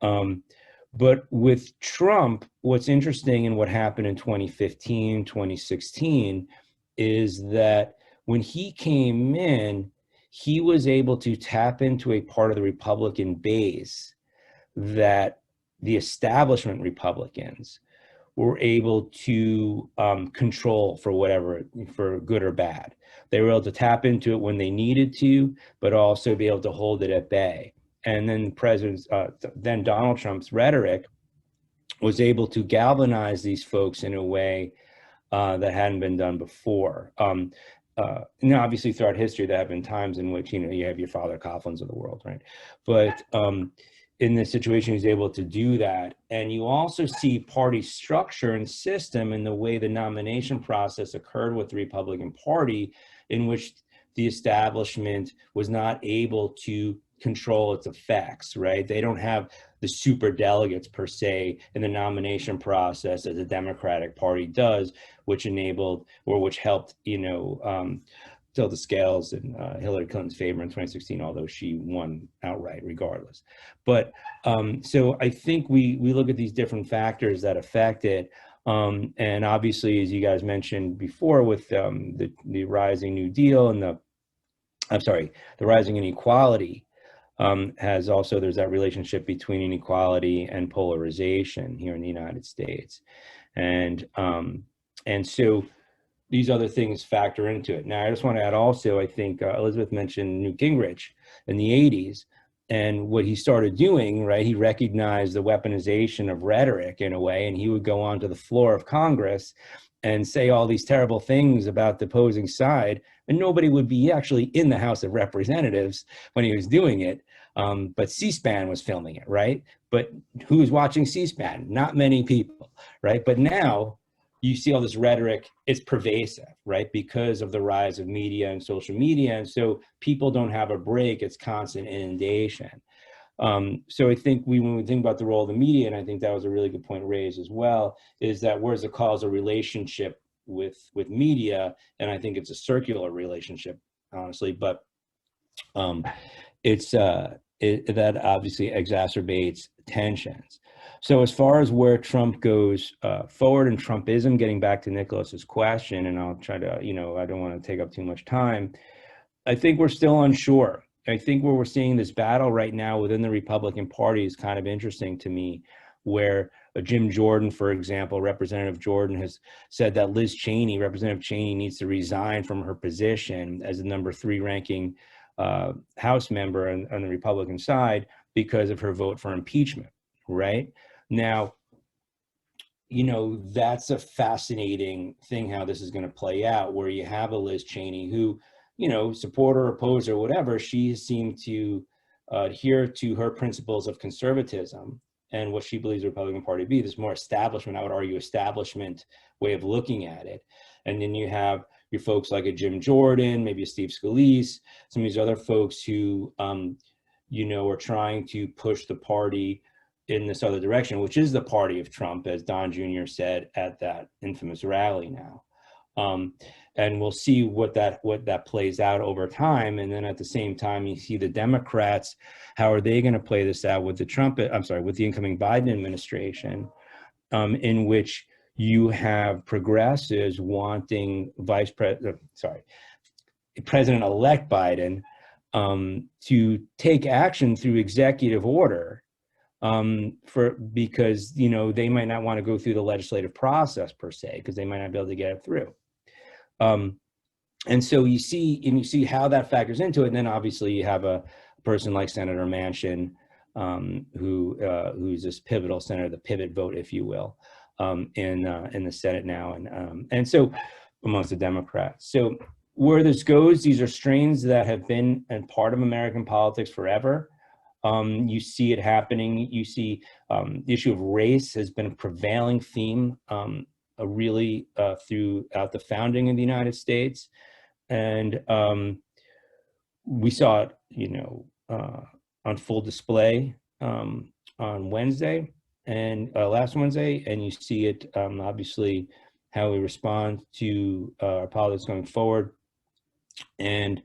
But with Trump, what's interesting in what happened in 2015, 2016, is that when he came in, he was able to tap into a part of the Republican base that the establishment Republicans were able to control for good or bad. They were able to tap into it when they needed to, but also be able to hold it at bay. And then then Donald Trump's rhetoric was able to galvanize these folks in a way that hadn't been done before. Obviously, throughout history, there have been times in which, you have your Father Coughlin's of the world, right? But in this situation, he's able to do that. And you also see party structure and system in the way the nomination process occurred with the Republican Party, in which the establishment was not able to control its effects, right? They don't have the super delegates per se in the nomination process as the Democratic Party does, which helped, tilt the scales in Hillary Clinton's favor in 2016, although she won outright regardless. But so I think we look at these different factors that affect it. And obviously, as you guys mentioned before, with the rising New Deal and the rising inequality, has also, there's that relationship between inequality and polarization here in the United States. And so these other things factor into it. Now, I just want to add also, I think Elizabeth mentioned Newt Gingrich in the 80s. And what he started doing, right, he recognized the weaponization of rhetoric in a way, and he would go onto the floor of Congress and say all these terrible things about the opposing side, and nobody would be actually in the House of Representatives when he was doing it. But C-SPAN was filming it, right? But who was watching C-SPAN? Not many people, right? But now you see all this rhetoric, it's pervasive, right? Because of the rise of media and social media. And so people don't have a break, it's constant inundation. So I think when we think about the role of the media, and I think that was a really good point raised as well, is that where's the causal relationship with media? And I think it's a circular relationship, honestly, but that obviously exacerbates tensions. So as far as where Trump goes forward and Trumpism, getting back to Nicholas's question, and I'll try to, I don't want to take up too much time. I think we're still unsure. I think where we're seeing this battle right now within the Republican Party is kind of interesting to me, where Jim Jordan, for example, Representative Jordan, has said that Representative Cheney needs to resign from her position as the number 3 ranking House member on the Republican side because of her vote for impeachment, right? Now, that's a fascinating thing how this is going to play out, where you have a Liz Cheney who, supporter, opposer, whatever, she seemed to adhere to her principles of conservatism and what she believes the Republican Party to be, this more establishment, I would argue, establishment way of looking at it. And then you have your folks like a Jim Jordan, maybe a Steve Scalise, some of these other folks who, are trying to push the party in this other direction, which is the party of Trump, as Don Jr. said at that infamous rally now. And we'll see what that plays out over time. And then at the same time, you see the Democrats, how are they going to play this out with with the incoming Biden administration, in which you have progressives wanting President-elect Biden to take action through executive order, because they might not want to go through the legislative process per se, because they might not be able to get it through. And so you see how that factors into it. And then obviously you have a person like Senator Manchin, who's this pivotal senator, the pivot vote, if you will, in the Senate now, and so amongst the Democrats. So where this goes, these are strains that have been a part of American politics forever. You see it happening. You see the issue of race has been a prevailing theme really throughout the founding of the United States. And we saw it, on full display on Wednesday and last Wednesday, and you see it obviously how we respond to our politics going forward, and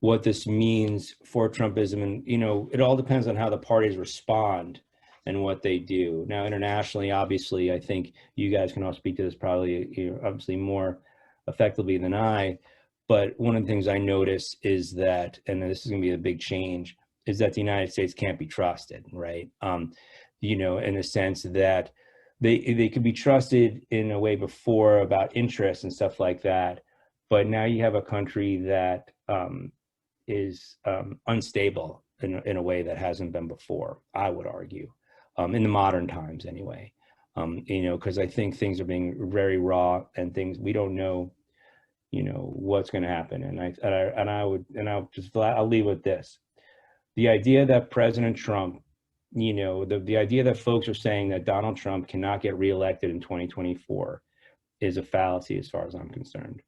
what this means for Trumpism. And it all depends on how the parties respond and what they do. Now, internationally, obviously, I think you guys can all speak to this probably obviously more effectively than I. But one of the things I notice is that, and this is going to be a big change, is that the United States can't be trusted, right? In the sense that they could be trusted in a way before about interests and stuff like that. But now you have a country that is unstable in a way that hasn't been before, I would argue, in the modern times anyway. Because I think things are being very raw, and things we don't know, what's going to happen. And I'll leave with this: the idea that President Trump, the idea that folks are saying that Donald Trump cannot get reelected in 2024 is a fallacy as far as I'm concerned.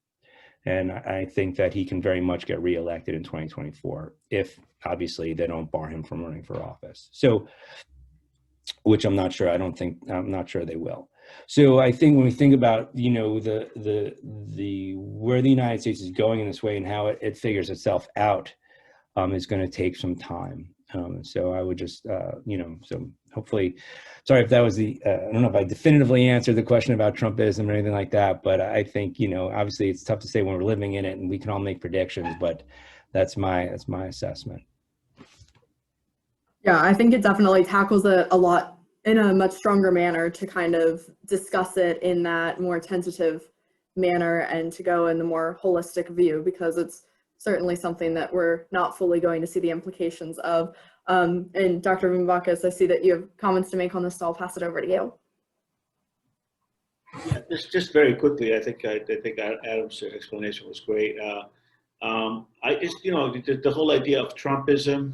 And I think that he can very much get reelected in 2024 if obviously they don't bar him from running for office. So, which I'm not sure. I'm not sure they will. So I think when we think about, the where the United States is going in this way and how it figures itself out, is going to take some time. So I would just, so hopefully, sorry if that was I don't know if I definitively answered the question about Trumpism or anything like that, but I think, obviously it's tough to say when we're living in it, and we can all make predictions, but that's my assessment. Yeah, I think it definitely tackles it a lot in a much stronger manner to kind of discuss it in that more tentative manner and to go in the more holistic view, because it's certainly something that we're not fully going to see the implications of. And Dr. Vumbakis, I see that you have comments to make on this, so I'll pass it over to you. Yeah, just very quickly, I think Adam's explanation was great. The whole idea of Trumpism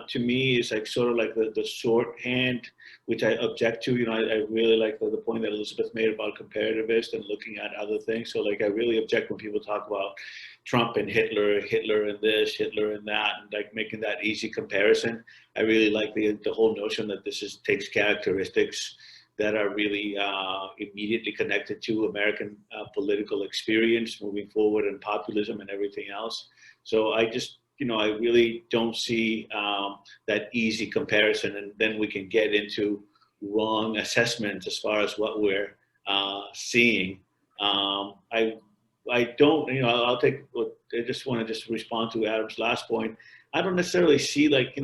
to me is like sort of like the shorthand, which I object to. I really like the point that Elizabeth made about comparativist and looking at other things. So like I really object when people talk about Trump and Hitler and this, Hitler and that, and like making that easy comparison. I really like the whole notion that this takes characteristics that are really immediately connected to American political experience moving forward and populism and everything else. So I just, I really don't see that easy comparison, and then we can get into wrong assessments as far as what we're seeing. I don't, I just want to just respond to Adam's last point. I don't necessarily see like,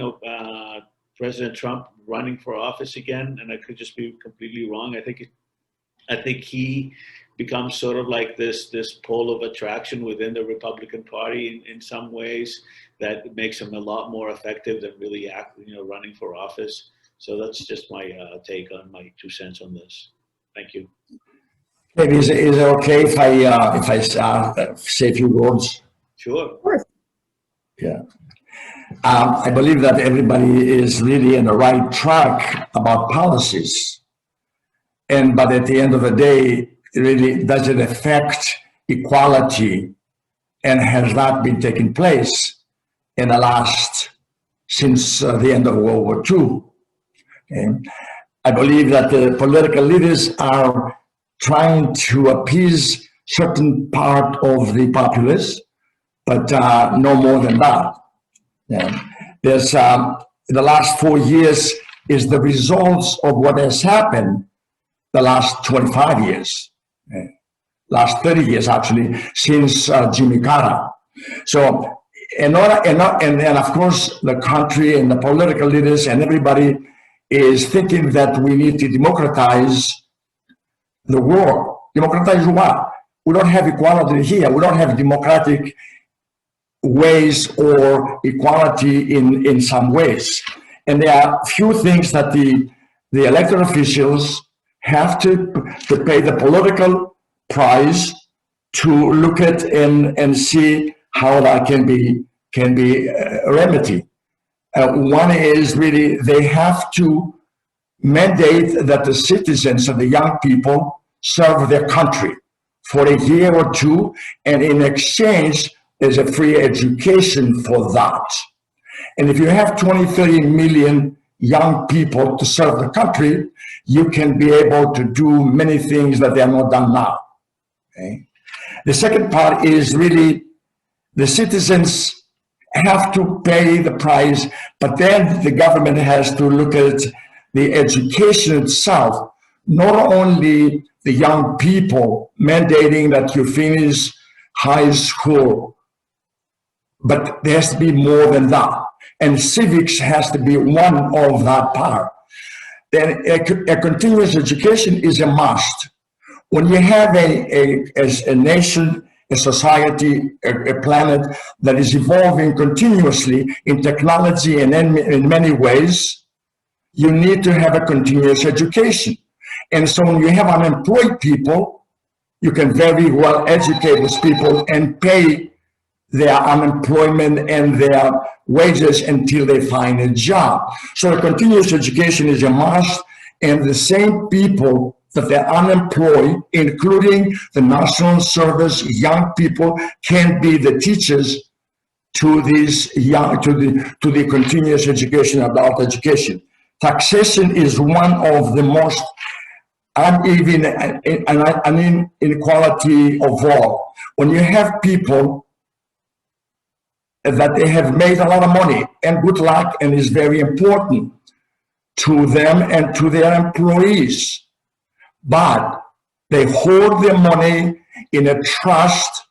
President Trump running for office again, and I could just be completely wrong. I think he becomes sort of like this pole of attraction within the Republican Party in some ways that makes him a lot more effective than really running for office. So that's just my take on my 2 cents on this. Thank you. Maybe is it okay if I say a few words? Sure. Of course. Yeah. I believe that everybody is really in the right track about policies. But at the end of the day, really, does it affect equality, and has that been taking place in the since the end of World War II? Okay. I believe that the political leaders are trying to appease certain part of the populace, but no more than that. Yeah. There's the last 4 years is the results of what has happened the last 25 years, last 30 years actually, since Jimmy Carter. So, and then of course the country and the political leaders and everybody is thinking that we need to democratize the world. Democratize what? We don't have equality here. We don't have democratic ways or equality in some ways. And there are few things that the elected officials have to pay the political price to look at and see how that can be remedied. One is really they have to mandate that the citizens and the young people serve their country for a year or two, and in exchange there's a free education for that. And if you have 20, 30 million young people to serve the country, you can be able to do many things that they are not done now. Okay? The second part is really the citizens have to pay the price, but then the government has to look at the education itself, not only the young people mandating that you finish high school, but there has to be more than that. And civics has to be one of that part. Then a continuous education is a must. When you have a nation, a society, a planet that is evolving continuously in technology and in many ways, you need to have a continuous education. And so when you have unemployed people, you can very well educate those people and pay their unemployment and their wages until they find a job. So a continuous education is a must, and the same people that they're unemployed, including the national service young people, can be the teachers to these young, to the continuous education, adult education. Taxation is one of the most uneven and inequality of all. When you have people that they have made a lot of money, and good luck, and is very important to them and to their employees, but they hoard their money in a trust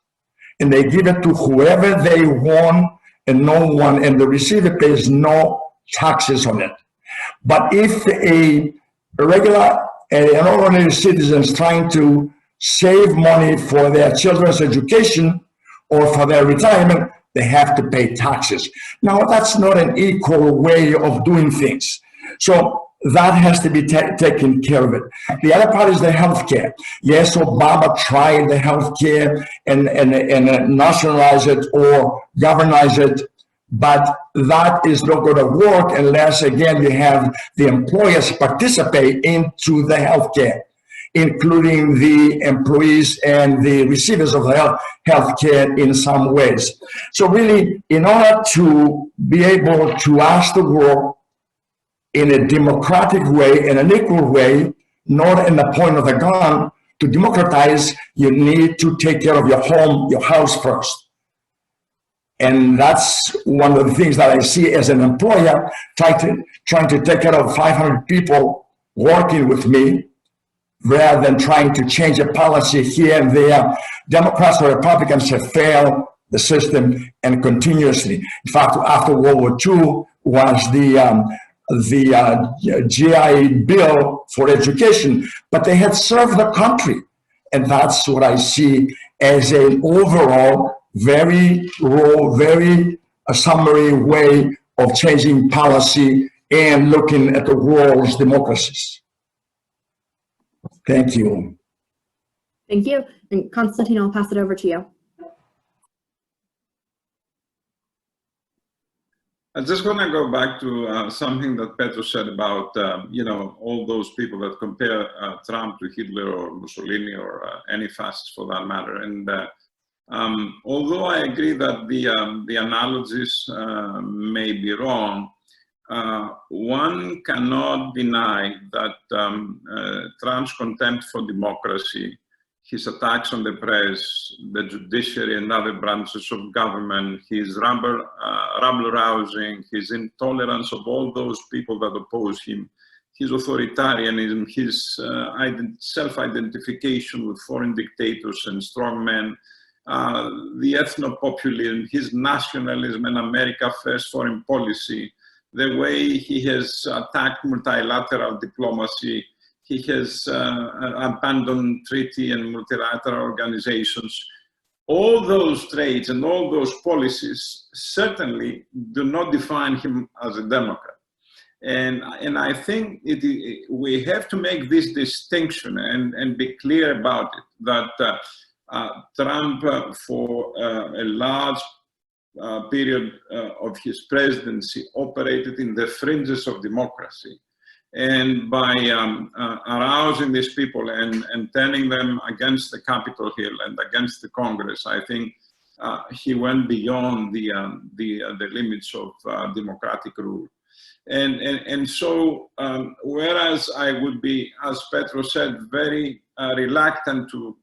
and they give it to whoever they want, and no one, and the receiver pays no taxes on it. But if a regular, an ordinary citizen is trying to save money for their children's education or for their retirement, they have to pay taxes. Now, that's not an equal way of doing things. So that has to be taken care of it. The other part is the healthcare. Yes, Obama tried the healthcare and nationalize it or governize it, but that is not going to work unless, again, you have the employers participate into the healthcare, including the employees and the receivers of the healthcare in some ways. So really, in order to be able to ask the world in a democratic way, in an equal way, not in the point of the gun, to democratize, you need to take care of your home, your house first. And that's one of the things that I see as an employer, trying to take care of 500 people working with me, rather than trying to change a policy here and there. Democrats or Republicans have failed the system, and continuously. In fact, after World War II was the GI Bill for education, but they had served the country. And that's what I see as an overall very raw, very summary way of changing policy and looking at the world's democracies. Thank you. Thank you. And Constantine, I'll pass it over to you. I just want to go back to something that Petro said about, all those people that compare Trump to Hitler or Mussolini or any fascist for that matter. And although I agree that the analogies may be wrong, one cannot deny that Trump's contempt for democracy, his attacks on the press, the judiciary and other branches of government, his rabble-rousing, his intolerance of all those people that oppose him, his authoritarianism, his self-identification with foreign dictators and strongmen, the ethno-populism, his nationalism and America First foreign policy, the way he has attacked multilateral diplomacy, he has abandoned treaty and multilateral organizations. All those traits and all those policies certainly do not define him as a Democrat. And I think we have to make this distinction and be clear about it, that Trump, for a large period of his presidency, operated in the fringes of democracy. And by arousing these people and turning them against the Capitol Hill and against the Congress, I think he went beyond the limits of democratic rule. And so, whereas I would be, as Petro said, very reluctant to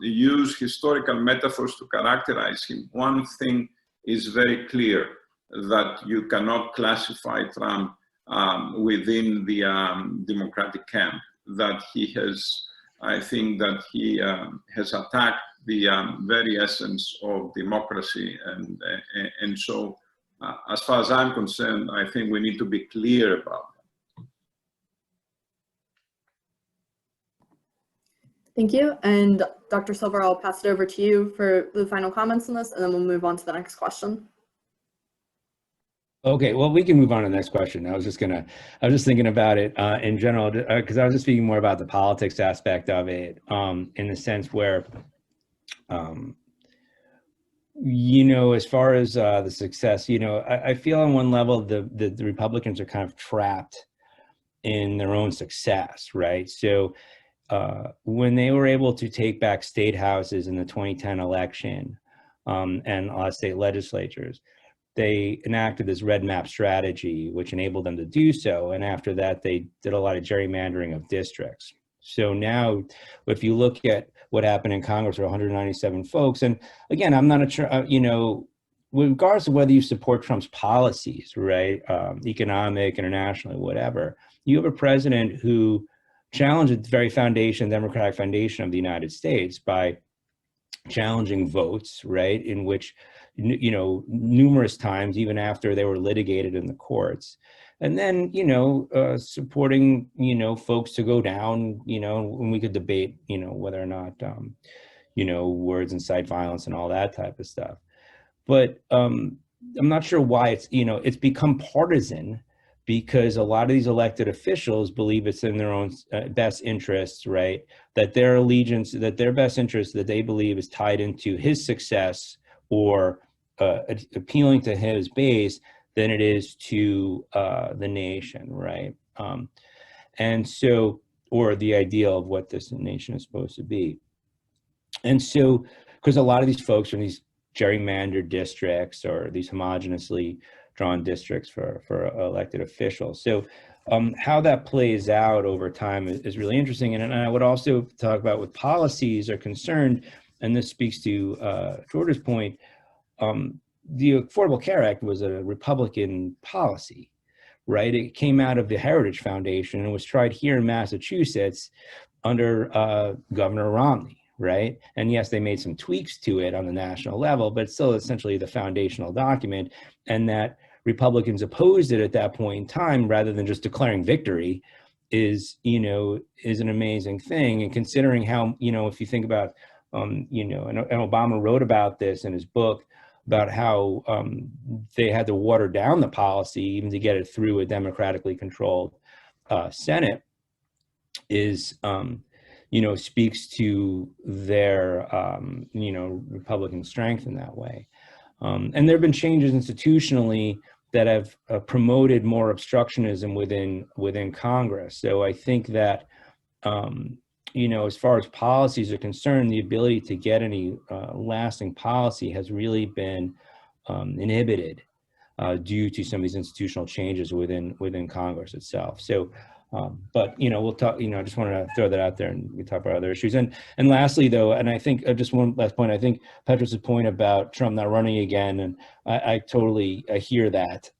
use historical metaphors to characterize him, one thing is very clear, that you cannot classify Trump within the Democratic camp, that he has, I think that he has attacked the very essence of democracy. And so, as far as I'm concerned, I think we need to be clear about that. Thank you. And Dr. Silver, I'll pass it over to you for the final comments on this, and then we'll move on to the next question. Okay, well, we can move on to the next question. I was just thinking about it in general, because I was just speaking more about the politics aspect of it, in the sense where, as far as the success, I feel on one level the Republicans are kind of trapped in their own success, right? So when they were able to take back state houses in the 2010 election and state legislatures, they enacted this red map strategy, which enabled them to do so. And after that, they did a lot of gerrymandering of districts. So now, if you look at what happened in Congress with 197 folks, and again, I'm not sure, regardless of whether you support Trump's policies, right, economic, internationally, whatever, you have a president who challenged the very foundation, democratic foundation of the United States by challenging votes, right, in which you know, numerous times, even after they were litigated in the courts. And then, you know, supporting, you know, folks to go down, you know, and we could debate, you know, whether or not, you know, words incite violence and all that type of stuff. But I'm not sure why it's, you know, it's become partisan, because a lot of these elected officials believe it's in their own best interests, right? That their allegiance, that their best interest that they believe is tied into his success or appealing to his base than it is to the nation, right? And so, or the ideal of what this nation is supposed to be. And so, because a lot of these folks are in these gerrymandered districts or these homogeneously drawn districts for elected officials. So how that plays out over time is really interesting. And I would also talk about what policies are concerned, and this speaks to George's point, the Affordable Care Act was a Republican policy, right? It came out of the Heritage Foundation and was tried here in Massachusetts under Governor Romney, right? And yes, they made some tweaks to it on the national level, but it's still essentially the foundational document. And that Republicans opposed it at that point in time, rather than just declaring victory, is, you know, is an amazing thing. And considering how, you know, if you think about, you know, and Obama wrote about this in his book, about how they had to water down the policy even to get it through a democratically controlled Senate, is, you know, speaks to their, you know, Republican strength in that way. And there have been changes institutionally that have promoted more obstructionism within Congress. So I think that, you know, as far as policies are concerned, the ability to get any lasting policy has really been inhibited due to some of these institutional changes within Congress itself. So, but, you know, we'll talk, you know, I just wanted to throw that out there, and we talk about other issues. And lastly, though, and I think just one last point, I think Petros's point about Trump not running again, and I totally hear that.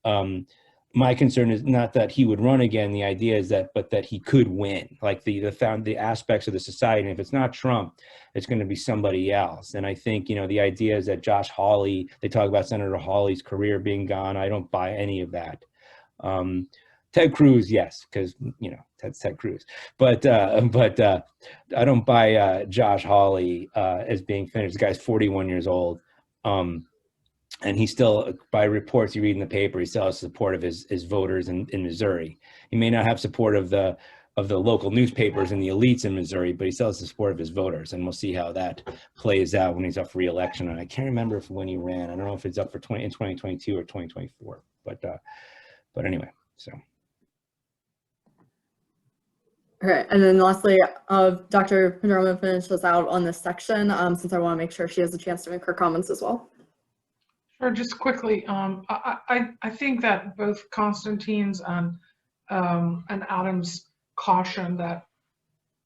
My concern is not that he would run again. The idea is that, but that he could win, like the aspects of the society. And if it's not Trump, it's going to be somebody else. And I think, you know, the idea is that Josh Hawley, they talk about Senator Hawley's career being gone. I don't buy any of that. Ted Cruz, yes, because, you know, Ted Cruz, but I don't buy Josh Hawley as being finished. The guy's 41 years old, and he's still, by reports you read in the paper, he still has support of his voters in Missouri. He may not have support of the local newspapers and the elites in Missouri, but he still has the support of his voters, and we'll see how that plays out when he's up for re-election. And I can't remember if when he ran. I don't know if it's up for in 2022 or 2024, but anyway, so. Okay, and then lastly, Dr. Perdomo finishes out on this section, since I want to make sure she has a chance to make her comments as well. Sure, just quickly, I think that both Constantine's and Adam's caution that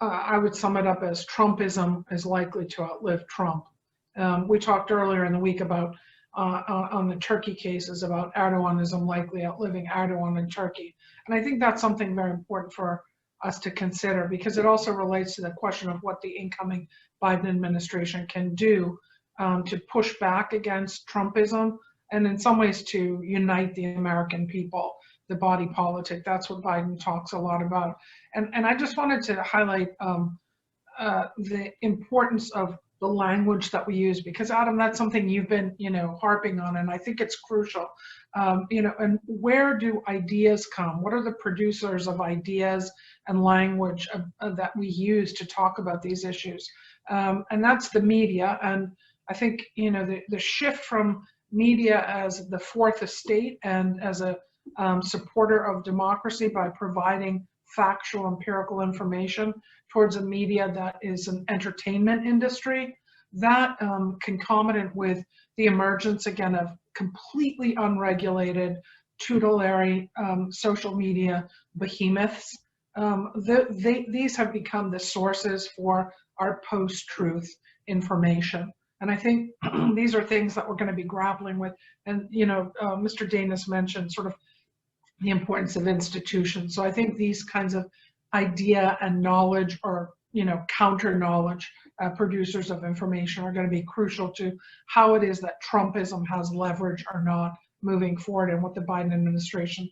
I would sum it up as Trumpism is likely to outlive Trump. We talked earlier in the week about on the Turkey cases about Erdoganism likely outliving Erdogan in Turkey, and I think that's something very important for us to consider, because it also relates to the question of what the incoming Biden administration can do to push back against Trumpism, and in some ways to unite the American people, the body politic. That's what Biden talks a lot about. And I just wanted to highlight the importance of the language that we use, because Adam, that's something you've been, you know, harping on, and I think it's crucial. You know, and where do ideas come? What are the producers of ideas and language that we use to talk about these issues? And that's the media. And I think, you know, the shift from media as the fourth estate and as a supporter of democracy by providing factual, empirical information towards a media that is an entertainment industry, that concomitant with the emergence, again, of completely unregulated, tutelary social media behemoths, these have become the sources for our post-truth information. And I think these are things that we're going to be grappling with. And, you know, Mr. Danis mentioned sort of the importance of institutions. So I think these kinds of idea and knowledge or counter knowledge producers of information are going to be crucial to how it is that Trumpism has leverage or not moving forward, and what the Biden administration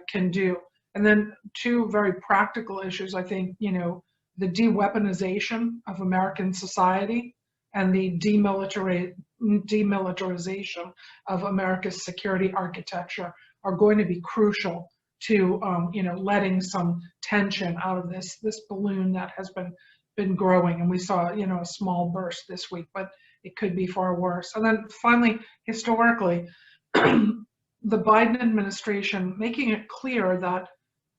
can do. And then two very practical issues, I think, the de-weaponization of American society and the demilitarization of America's security architecture are going to be crucial to letting some tension out of this balloon that has been growing. And we saw a small burst this week, but it could be far worse. And then finally, historically, the Biden administration making it clear that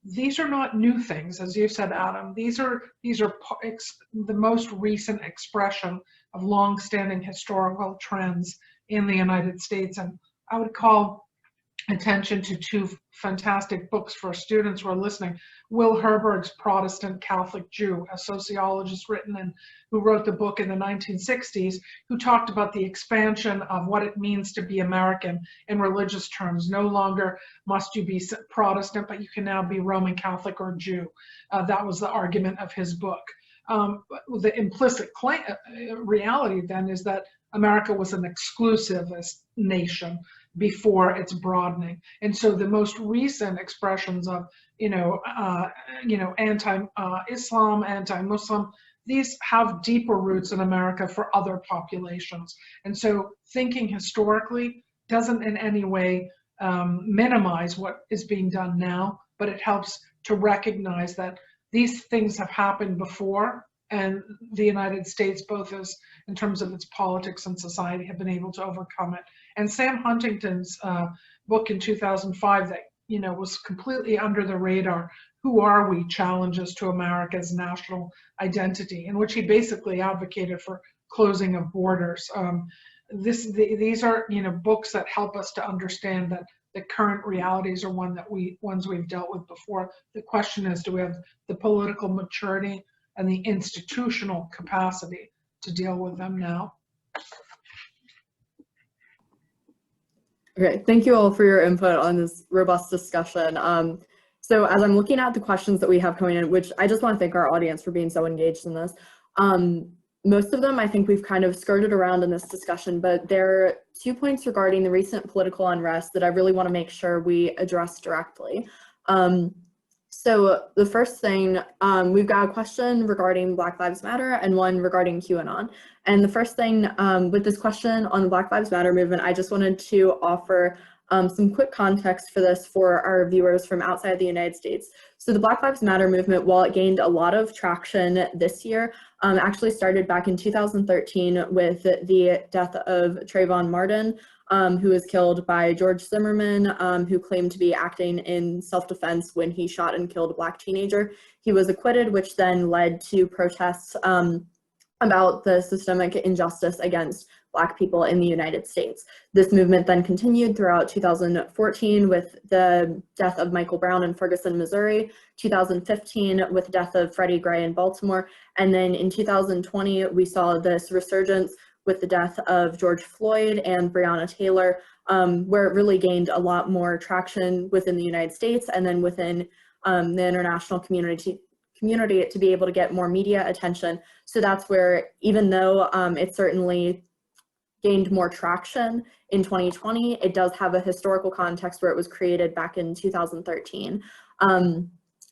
these are not new things, as you said, Adam. These are the most recent expression of long-standing historical trends in the United States. And I would call attention to two fantastic books for students who are listening. Will Herbert's Protestant Catholic Jew, a sociologist who wrote the book in the 1960s, who talked about the expansion of what it means to be American in religious terms. No longer must you be Protestant, but you can now be Roman Catholic or Jew. That was the argument of his book. The implicit reality then is that America was an exclusivist nation before its broadening, and so the most recent expressions of anti-Islam, anti-Muslim, these have deeper roots in America for other populations. And so thinking historically doesn't in any way minimize what is being done now, but it helps to recognize that these things have happened before, and the United States, both as in terms of its politics and society, have been able to overcome it. And Sam Huntington's book in 2005 that was completely under the radar, Who Are We? Challenges to America's National Identity, in which he basically advocated for closing of borders. These are books that help us to understand that the current realities are ones we've dealt with before. The question is, do we have the political maturity and the institutional capacity to deal with them now? Okay, thank you all for your input on this robust discussion. So as I'm looking at the questions that we have coming in, which I just want to thank our audience for being so engaged in this. Most of them I think we've kind of skirted around in this discussion, but there are 2 points regarding the recent political unrest that I really want to make sure we address directly. So the first thing, we've got a question regarding Black Lives Matter and one regarding QAnon. And the first thing with this question on the Black Lives Matter movement, I just wanted to offer some quick context for this for our viewers from outside the United States. So the Black Lives Matter movement, while it gained a lot of traction this year, actually started back in 2013 with the death of Trayvon Martin, who was killed by George Zimmerman, who claimed to be acting in self-defense when he shot and killed a Black teenager. He was acquitted, which then led to protests about the systemic injustice against Black people in the United States. This movement then continued throughout 2014 with the death of Michael Brown in Ferguson, Missouri, 2015 with the death of Freddie Gray in Baltimore, and then in 2020 we saw this resurgence with the death of George Floyd and Breonna Taylor, where it really gained a lot more traction within the United States and then within the international community to be able to get more media attention. So that's where, even though it certainly gained more traction in 2020, it does have a historical context where it was created back in 2013.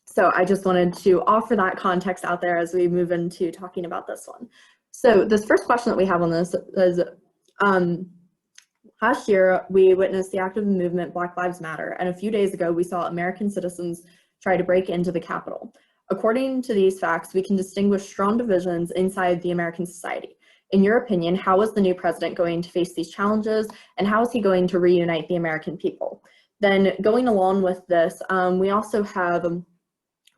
So I just wanted to offer that context out there as we move into talking about this one. So this first question that we have on this is, last year we witnessed the active movement Black Lives Matter, and a few days ago we saw American citizens try to break into the Capitol. According to these facts, we can distinguish strong divisions inside the American society. In your opinion, how is the new president going to face these challenges, and how is he going to reunite the American people? Then going along with this, we also have,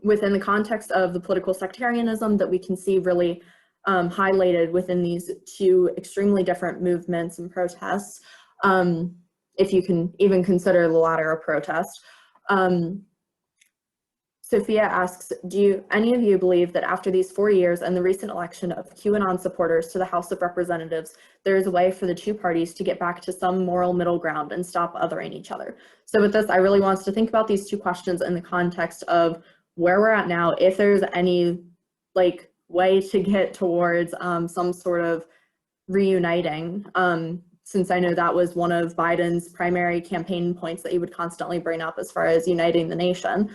within the context of the political sectarianism that we can see really highlighted within these two extremely different movements and protests, if you can even consider the latter a protest. Sophia asks, do any of you believe that after these 4 years and the recent election of QAnon supporters to the House of Representatives, there is a way for the two parties to get back to some moral middle ground and stop othering each other? So with this, I really want us to think about these two questions in the context of where we're at now, if there's any way to get towards some sort of reuniting, since I know that was one of Biden's primary campaign points that he would constantly bring up as far as uniting the nation.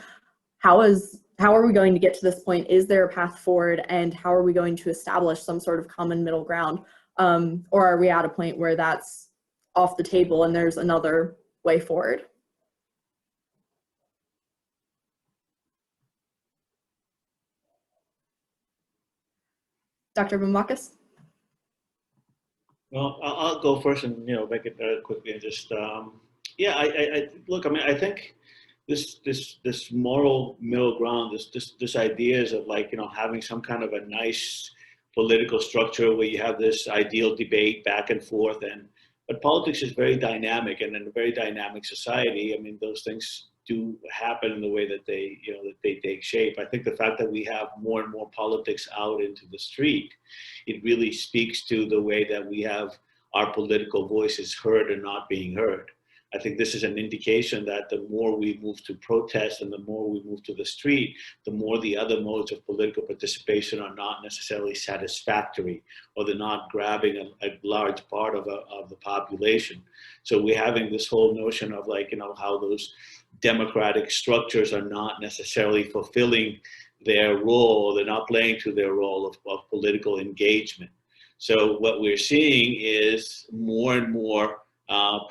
How are we going to get to this point? Is there a path forward, and how are we going to establish some sort of common middle ground? Or are we at a point where that's off the table and there's another way forward? Dr. Boumakis? Well, I'll go first and make it quickly and just yeah. I look. I mean, I think this moral middle ground, this ideas of like having some kind of a nice political structure where you have this ideal debate back and forth, but politics is very dynamic, and in a very dynamic society, I mean, those things do happen in the way that they that they take shape. I think the fact that we have more and more politics out into the street, it really speaks to the way that we have our political voices heard and not being heard. I think this is an indication that the more we move to protest and the more we move to the street, the more the other modes of political participation are not necessarily satisfactory, or they're not grabbing a large part of the population. So we're having this whole notion of like, how those democratic structures are not necessarily fulfilling their role, they're not playing to their role of political engagement. So what we're seeing is more and more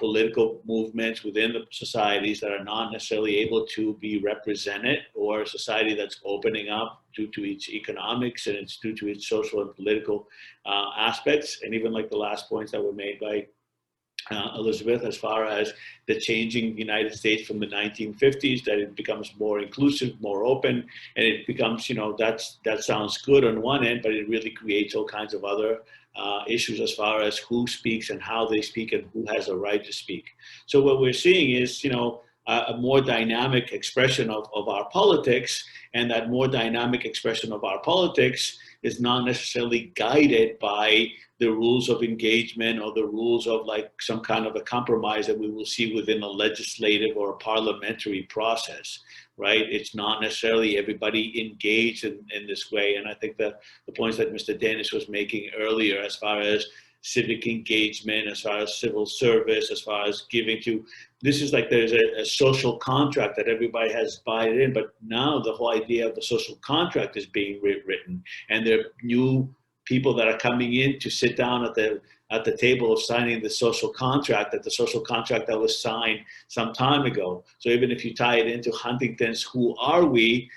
political movements within the societies that are not necessarily able to be represented, or a society that's opening up due to its economics and it's due to its social and political aspects. And even like the last points that were made by Elizabeth, as far as the changing United States from the 1950s, that it becomes more inclusive, more open, and it becomes, that sounds good on one end, but it really creates all kinds of other issues as far as who speaks and how they speak and who has a right to speak. So what we're seeing is, a more dynamic expression of our politics, and that more dynamic expression of our politics is not necessarily guided by the rules of engagement or the rules of like some kind of a compromise that we will see within a legislative or a parliamentary process, right? It's not necessarily everybody engaged in this way. And I think the points that Mr. Danis was making earlier, as far as civic engagement, as far as civil service, as far as giving to, this is like there's a social contract that everybody has bought in, but now the whole idea of the social contract is being rewritten, and there are new people that are coming in to sit down at the table of signing the social contract, that was signed some time ago. So even if you tie it into Huntington's "Who Are We?",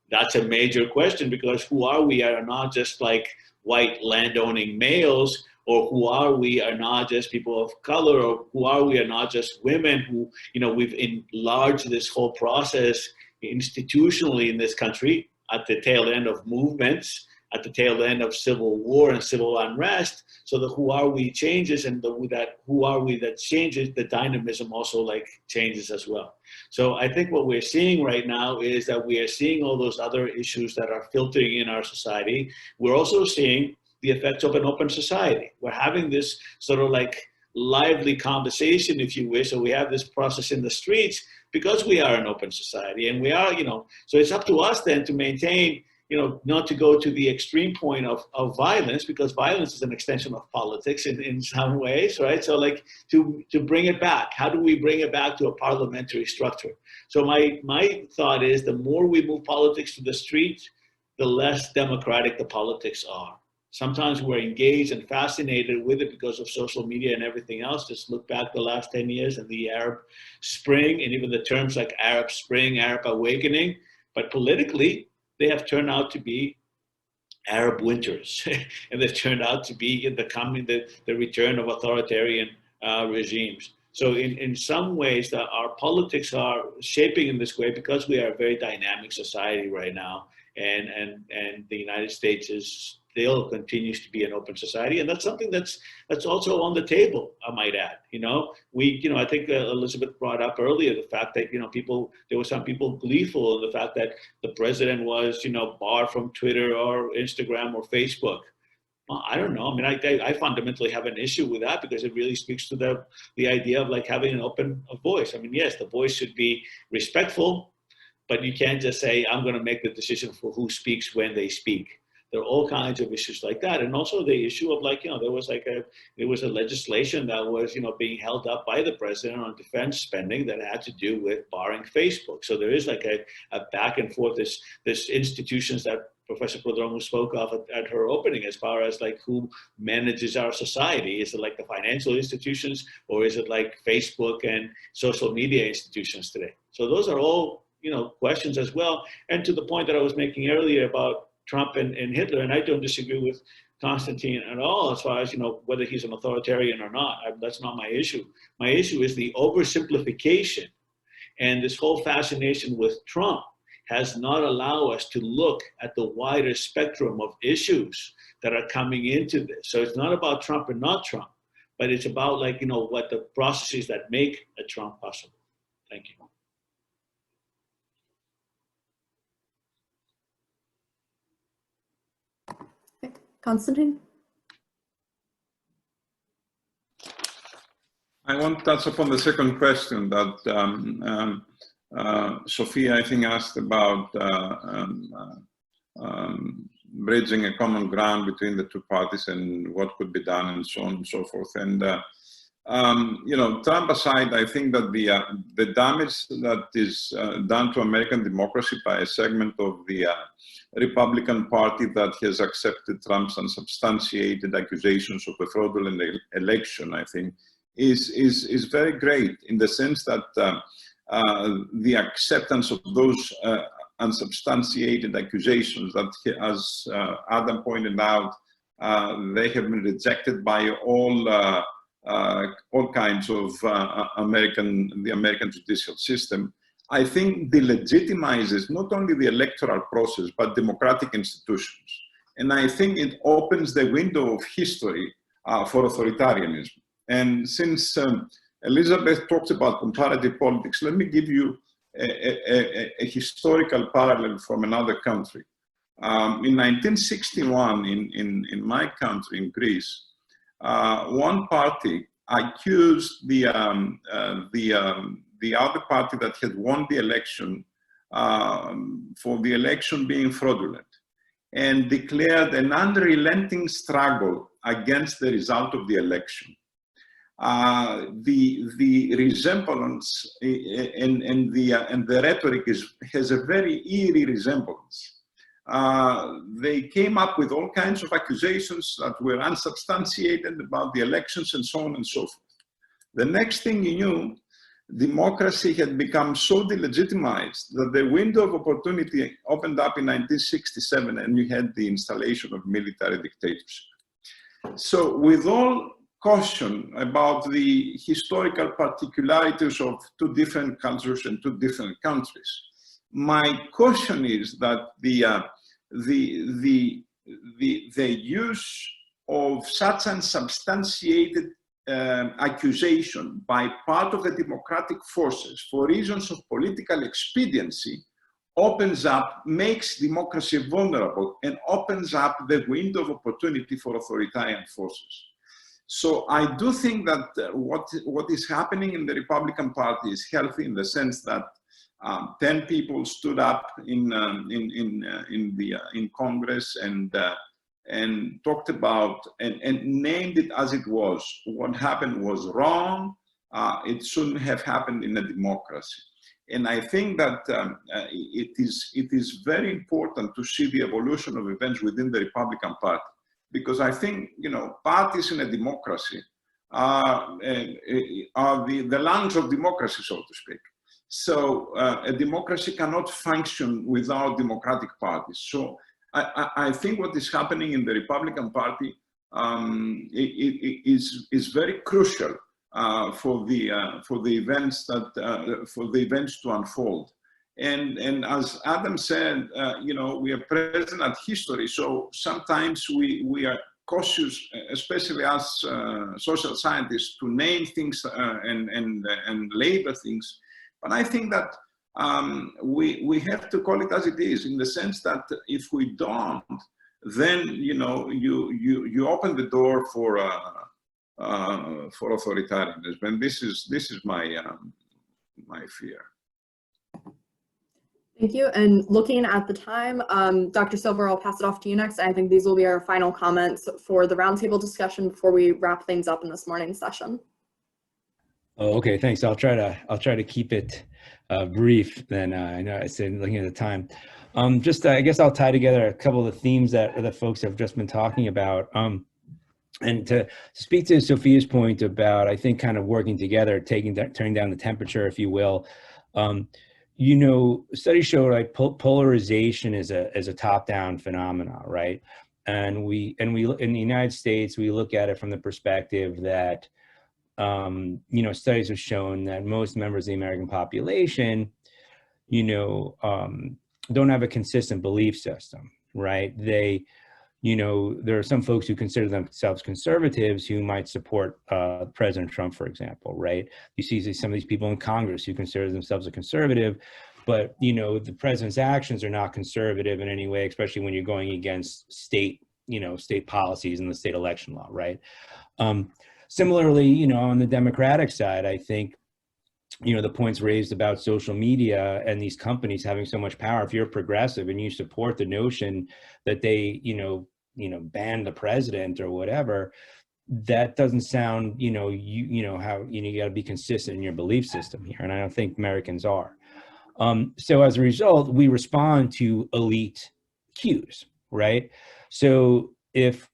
that's a major question, because who are we are not just like white landowning males, or who are we are not just people of color, or who are we are not just women who, we've enlarged this whole process institutionally in this country at the tail end of movements, at the tail end of civil war and civil unrest. So the who are we changes, and that who are we that changes, the dynamism also like changes as well. So I think what we're seeing right now is that we are seeing all those other issues that are filtering in our society. We're also seeing the effects of an open society. We're having this sort of like lively conversation, if you wish, so we have this process in the streets because we are an open society, and we are, so it's up to us then to maintain, not to go to the extreme point of violence, because violence is an extension of politics in some ways, right? So like to bring it back, how do we bring it back to a parliamentary structure? So my thought is the more we move politics to the street, the less democratic the politics are. Sometimes we're engaged and fascinated with it because of social media and everything else. Just look back the last 10 years and the Arab Spring, and even the terms like Arab Spring, Arab Awakening. But politically, they have turned out to be Arab winters, and they've turned out to be the return of authoritarian regimes. So in some ways, our politics are shaping in this way because we are a very dynamic society right now, and the United States still continues to be an open society, and that's something that's also on the table, I might add. I think Elizabeth brought up earlier the fact that there were some people gleeful in the fact that the president was barred from Twitter or Instagram or Facebook. Well, I don't know. I mean, I fundamentally have an issue with that, because it really speaks to the idea of like having an open voice. I mean, yes, the voice should be respectful, but you can't just say, I'm going to make the decision for who speaks when they speak. There are all kinds of issues like that, and also the issue of like, there was a legislation that was being held up by the president on defense spending that had to do with barring Facebook. So there is like a back and forth. This institutions that Professor Prodromou spoke of at her opening, as far as like who manages our society. Is it like the financial institutions, or is it like Facebook and social media institutions today? So those are all questions as well. And to the point that I was making earlier about Trump and Hitler, and I don't disagree with Constantine at all as far as whether he's an authoritarian or not. That's not my issue. My issue is the oversimplification, and this whole fascination with Trump has not allowed us to look at the wider spectrum of issues that are coming into this. So it's not about Trump and not Trump, but it's about like what the processes that make a Trump possible. Thank you. Constantine? I want to touch upon the second question that Sophia, I think, asked about bridging a common ground between the two parties and what could be done and so on and so forth. And, Trump aside, I think that the damage that is done to American democracy by a segment of the Republican Party that has accepted Trump's unsubstantiated accusations of a fraudulent election, I think, is very great, in the sense that the acceptance of those unsubstantiated accusations that, as Adam pointed out, they have been rejected by all kinds of the American judicial system, I think delegitimizes not only the electoral process, but democratic institutions. And I think it opens the window of history for authoritarianism. And since Elizabeth talked about comparative politics, let me give you a historical parallel from another country. In 1961, in my country, in Greece, one party accused the other party that had won the election for the election being fraudulent, and declared an unrelenting struggle against the result of the election. The resemblance and the rhetoric has a very eerie resemblance. They came up with all kinds of accusations that were unsubstantiated about the elections and so on and so forth. The next thing you knew, democracy had become so delegitimized that the window of opportunity opened up in 1967, and you had the installation of military dictatorship. So with all caution about the historical particularities of two different cultures and two different countries, my caution is that the use of such unsubstantiated accusation by part of the democratic forces for reasons of political expediency makes democracy vulnerable and opens up the window of opportunity for authoritarian forces. So I do think that what is happening in the Republican Party is healthy, in the sense that 10 people stood up in Congress and talked about and named it as it was. What happened was wrong. It shouldn't have happened in a democracy. And I think that it is very important to see the evolution of events within the Republican Party, because I think parties in a democracy are the lungs of democracy, so to speak. So a democracy cannot function without democratic parties. So I think what is happening in the Republican Party is very crucial for the events to unfold. And as Adam said, we are present at history, so sometimes we are cautious, especially as social scientists, to name things and label things. But I think that we have to call it as it is, in the sense that if we don't, then you open the door for authoritarianism, and this is my fear. Thank you. And looking at the time, Dr. Silver, I'll pass it off to you next. I think these will be our final comments for the roundtable discussion before we wrap things up in this morning's session. Oh, okay, thanks. I'll try to keep it brief. Then I know I said looking at the time. Just I guess I'll tie together a couple of the themes that the folks have just been talking about. And to speak to Sophia's point about, I think, kind of working together, turning down the temperature, if you will. You know, studies show like polarization is a top-down phenomenon, right? And we in the United States, we look at it from the perspective that you know, studies have shown that most members of the American population, you know, don't have a consistent belief system, right? They, you know, there are some folks who consider themselves conservatives who might support President Trump, for example, right? You see some of these people in Congress who consider themselves a conservative, but, you know, the president's actions are not conservative in any way, especially when you're going against state, you know, state policies and the state election law, right? Similarly, you know, on the Democratic side, I think, you know, the points raised about social media and these companies having so much power. If you're progressive and you support the notion that they, you know, ban the president or whatever, that doesn't sound, you know, you know how, you know, you got to be consistent in your belief system here, and I don't think Americans are. So as a result, we respond to elite cues, right? So if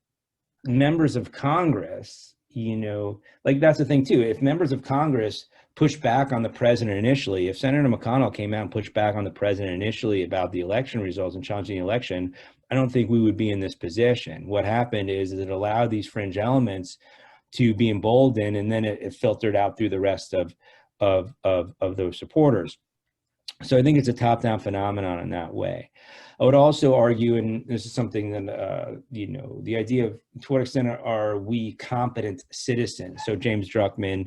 members of Congress, you know, like that's the thing too. If members of Congress push back on the president initially, if Senator McConnell came out and pushed back on the president initially about the election results and challenging the election, I don't think we would be in this position. What happened is it allowed these fringe elements to be emboldened, and then it filtered out through the rest of those supporters. So I think it's a top-down phenomenon in that way. I would also argue, and this is something that, you know, the idea of to what extent are we competent citizens? So James Druckmann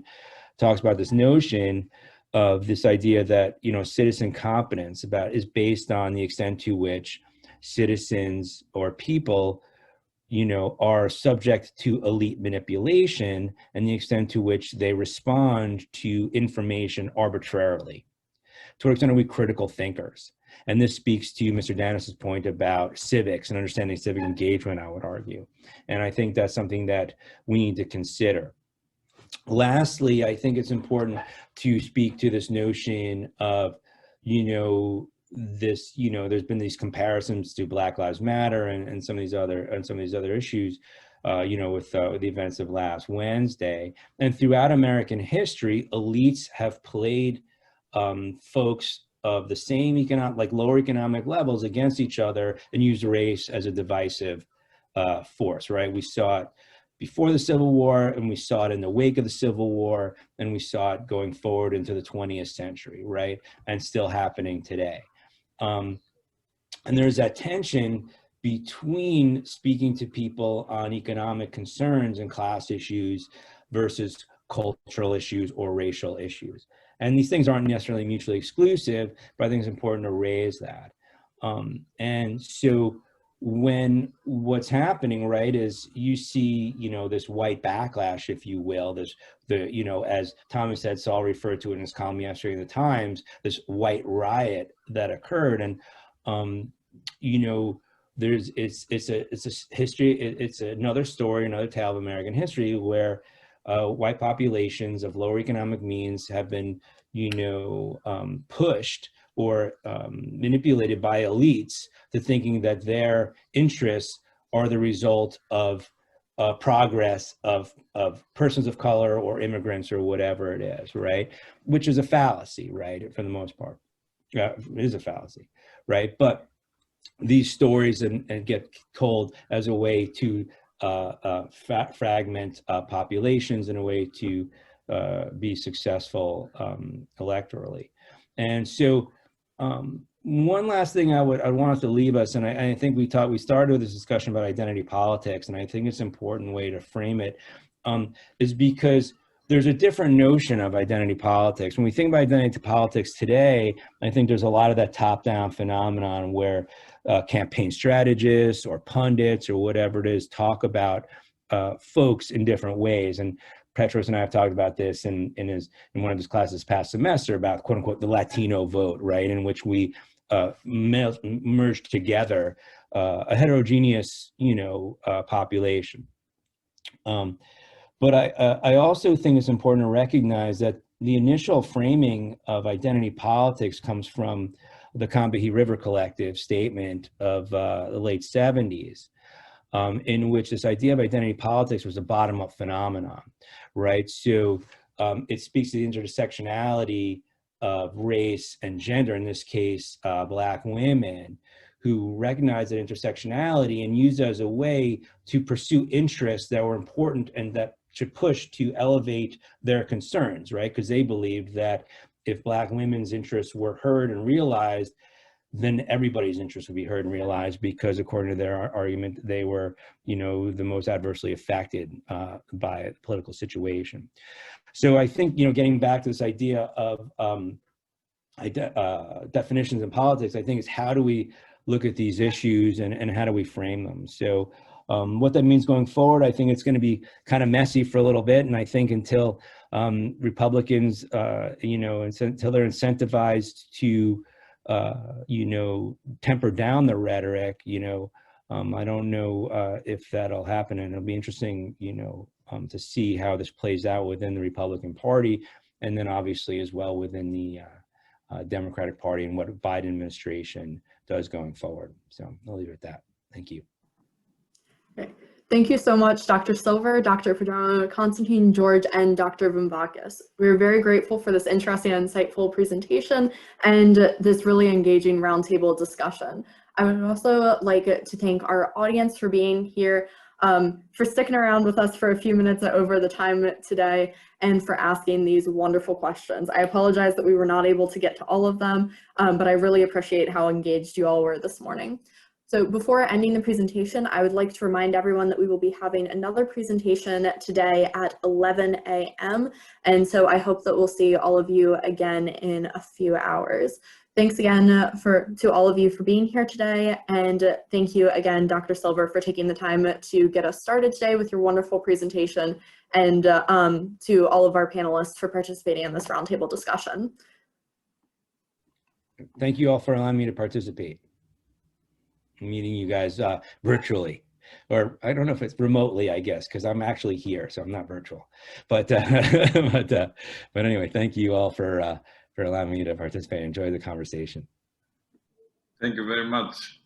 talks about this notion of this idea that, you know, citizen competence is based on the extent to which citizens or people, you know, are subject to elite manipulation and the extent to which they respond to information arbitrarily. To what extent are we critical thinkers? And this speaks to Mr. Danis's point about civics and understanding civic engagement, I would argue. And I think that's something that we need to consider. Lastly, I think it's important to speak to this notion of, you know, this, you know, there's been these comparisons to Black Lives Matter and some of these other issues, you know, with the events of last Wednesday. And throughout American history, elites have played folks of the same economic, like lower economic levels against each other and used race as a divisive force, right? We saw it before the Civil War, and we saw it in the wake of the Civil War, and we saw it going forward into the 20th century, right? And still happening today. And there's that tension between speaking to people on economic concerns and class issues versus cultural issues or racial issues. And these things aren't necessarily mutually exclusive, but I think it's important to raise that. And so when what's happening, right, is you see, you know, this white backlash, if you will, you know, as Thomas said, Saul referred to it in his column yesterday in the Times, this white riot that occurred. And, you know, it's a history, it's another story, another tale of American history where white populations of lower economic means have been, you know, pushed or manipulated by elites to thinking that their interests are the result of progress of persons of color or immigrants or whatever it is, right? Which is a fallacy, right? For the most part, it is a fallacy, right? But these stories and get told as a way to fragment populations in a way to be successful electorally. And so one last thing I want to leave us, and I think we started with this discussion about identity politics, and I think it's an important way to frame it, is because there's a different notion of identity politics. When we think about identity politics today, I think there's a lot of that top-down phenomenon where campaign strategists or pundits or whatever it is talk about folks in different ways. And Petros and I have talked about this in one of his classes past semester about, quote unquote, the Latino vote, right? In which we merged together a heterogeneous, population. But I also think it's important to recognize that the initial framing of identity politics comes from the Combahee River Collective statement of the late 70s, in which this idea of identity politics was a bottom-up phenomenon, right? So it speaks to the intersectionality of race and gender, in this case, Black women, who recognized that intersectionality and used it as a way to pursue interests that were important and that should push to elevate their concerns, right? Because they believed that if Black women's interests were heard and realized, then everybody's interests would be heard and realized, because according to their argument, they were, the most adversely affected by the political situation. So I think, getting back to this idea of definitions in politics, I think is how do we look at these issues and how do we frame them? So what that means going forward, I think it's going to be kind of messy for a little bit. And I think until Republicans, until they're incentivized to, temper down the rhetoric, I don't know if that'll happen. And it'll be interesting, to see how this plays out within the Republican Party, and then obviously as well within the Democratic Party and what the Biden administration does going forward. So I'll leave it at that. Thank you. Okay. Thank you so much, Dr. Silver, Dr. Perdomo, Constantine, George, and Dr. Vambakis. We're very grateful for this interesting and insightful presentation and this really engaging roundtable discussion. I would also like to thank our audience for being here, for sticking around with us for a few minutes over the time today, and for asking these wonderful questions. I apologize that we were not able to get to all of them, but I really appreciate how engaged you all were this morning. So before ending the presentation, I would like to remind everyone that we will be having another presentation today at 11 a.m. And so I hope that we'll see all of you again in a few hours. Thanks again to all of you for being here today. And thank you again, Dr. Silver, for taking the time to get us started today with your wonderful presentation, and to all of our panelists for participating in this roundtable discussion. Thank you all for allowing me to participate. Meeting you guys virtually, or I don't know if it's remotely, I guess, because I'm actually here, so I'm not virtual. But but anyway, thank you all for allowing me to participate and enjoy the conversation. Thank you very much.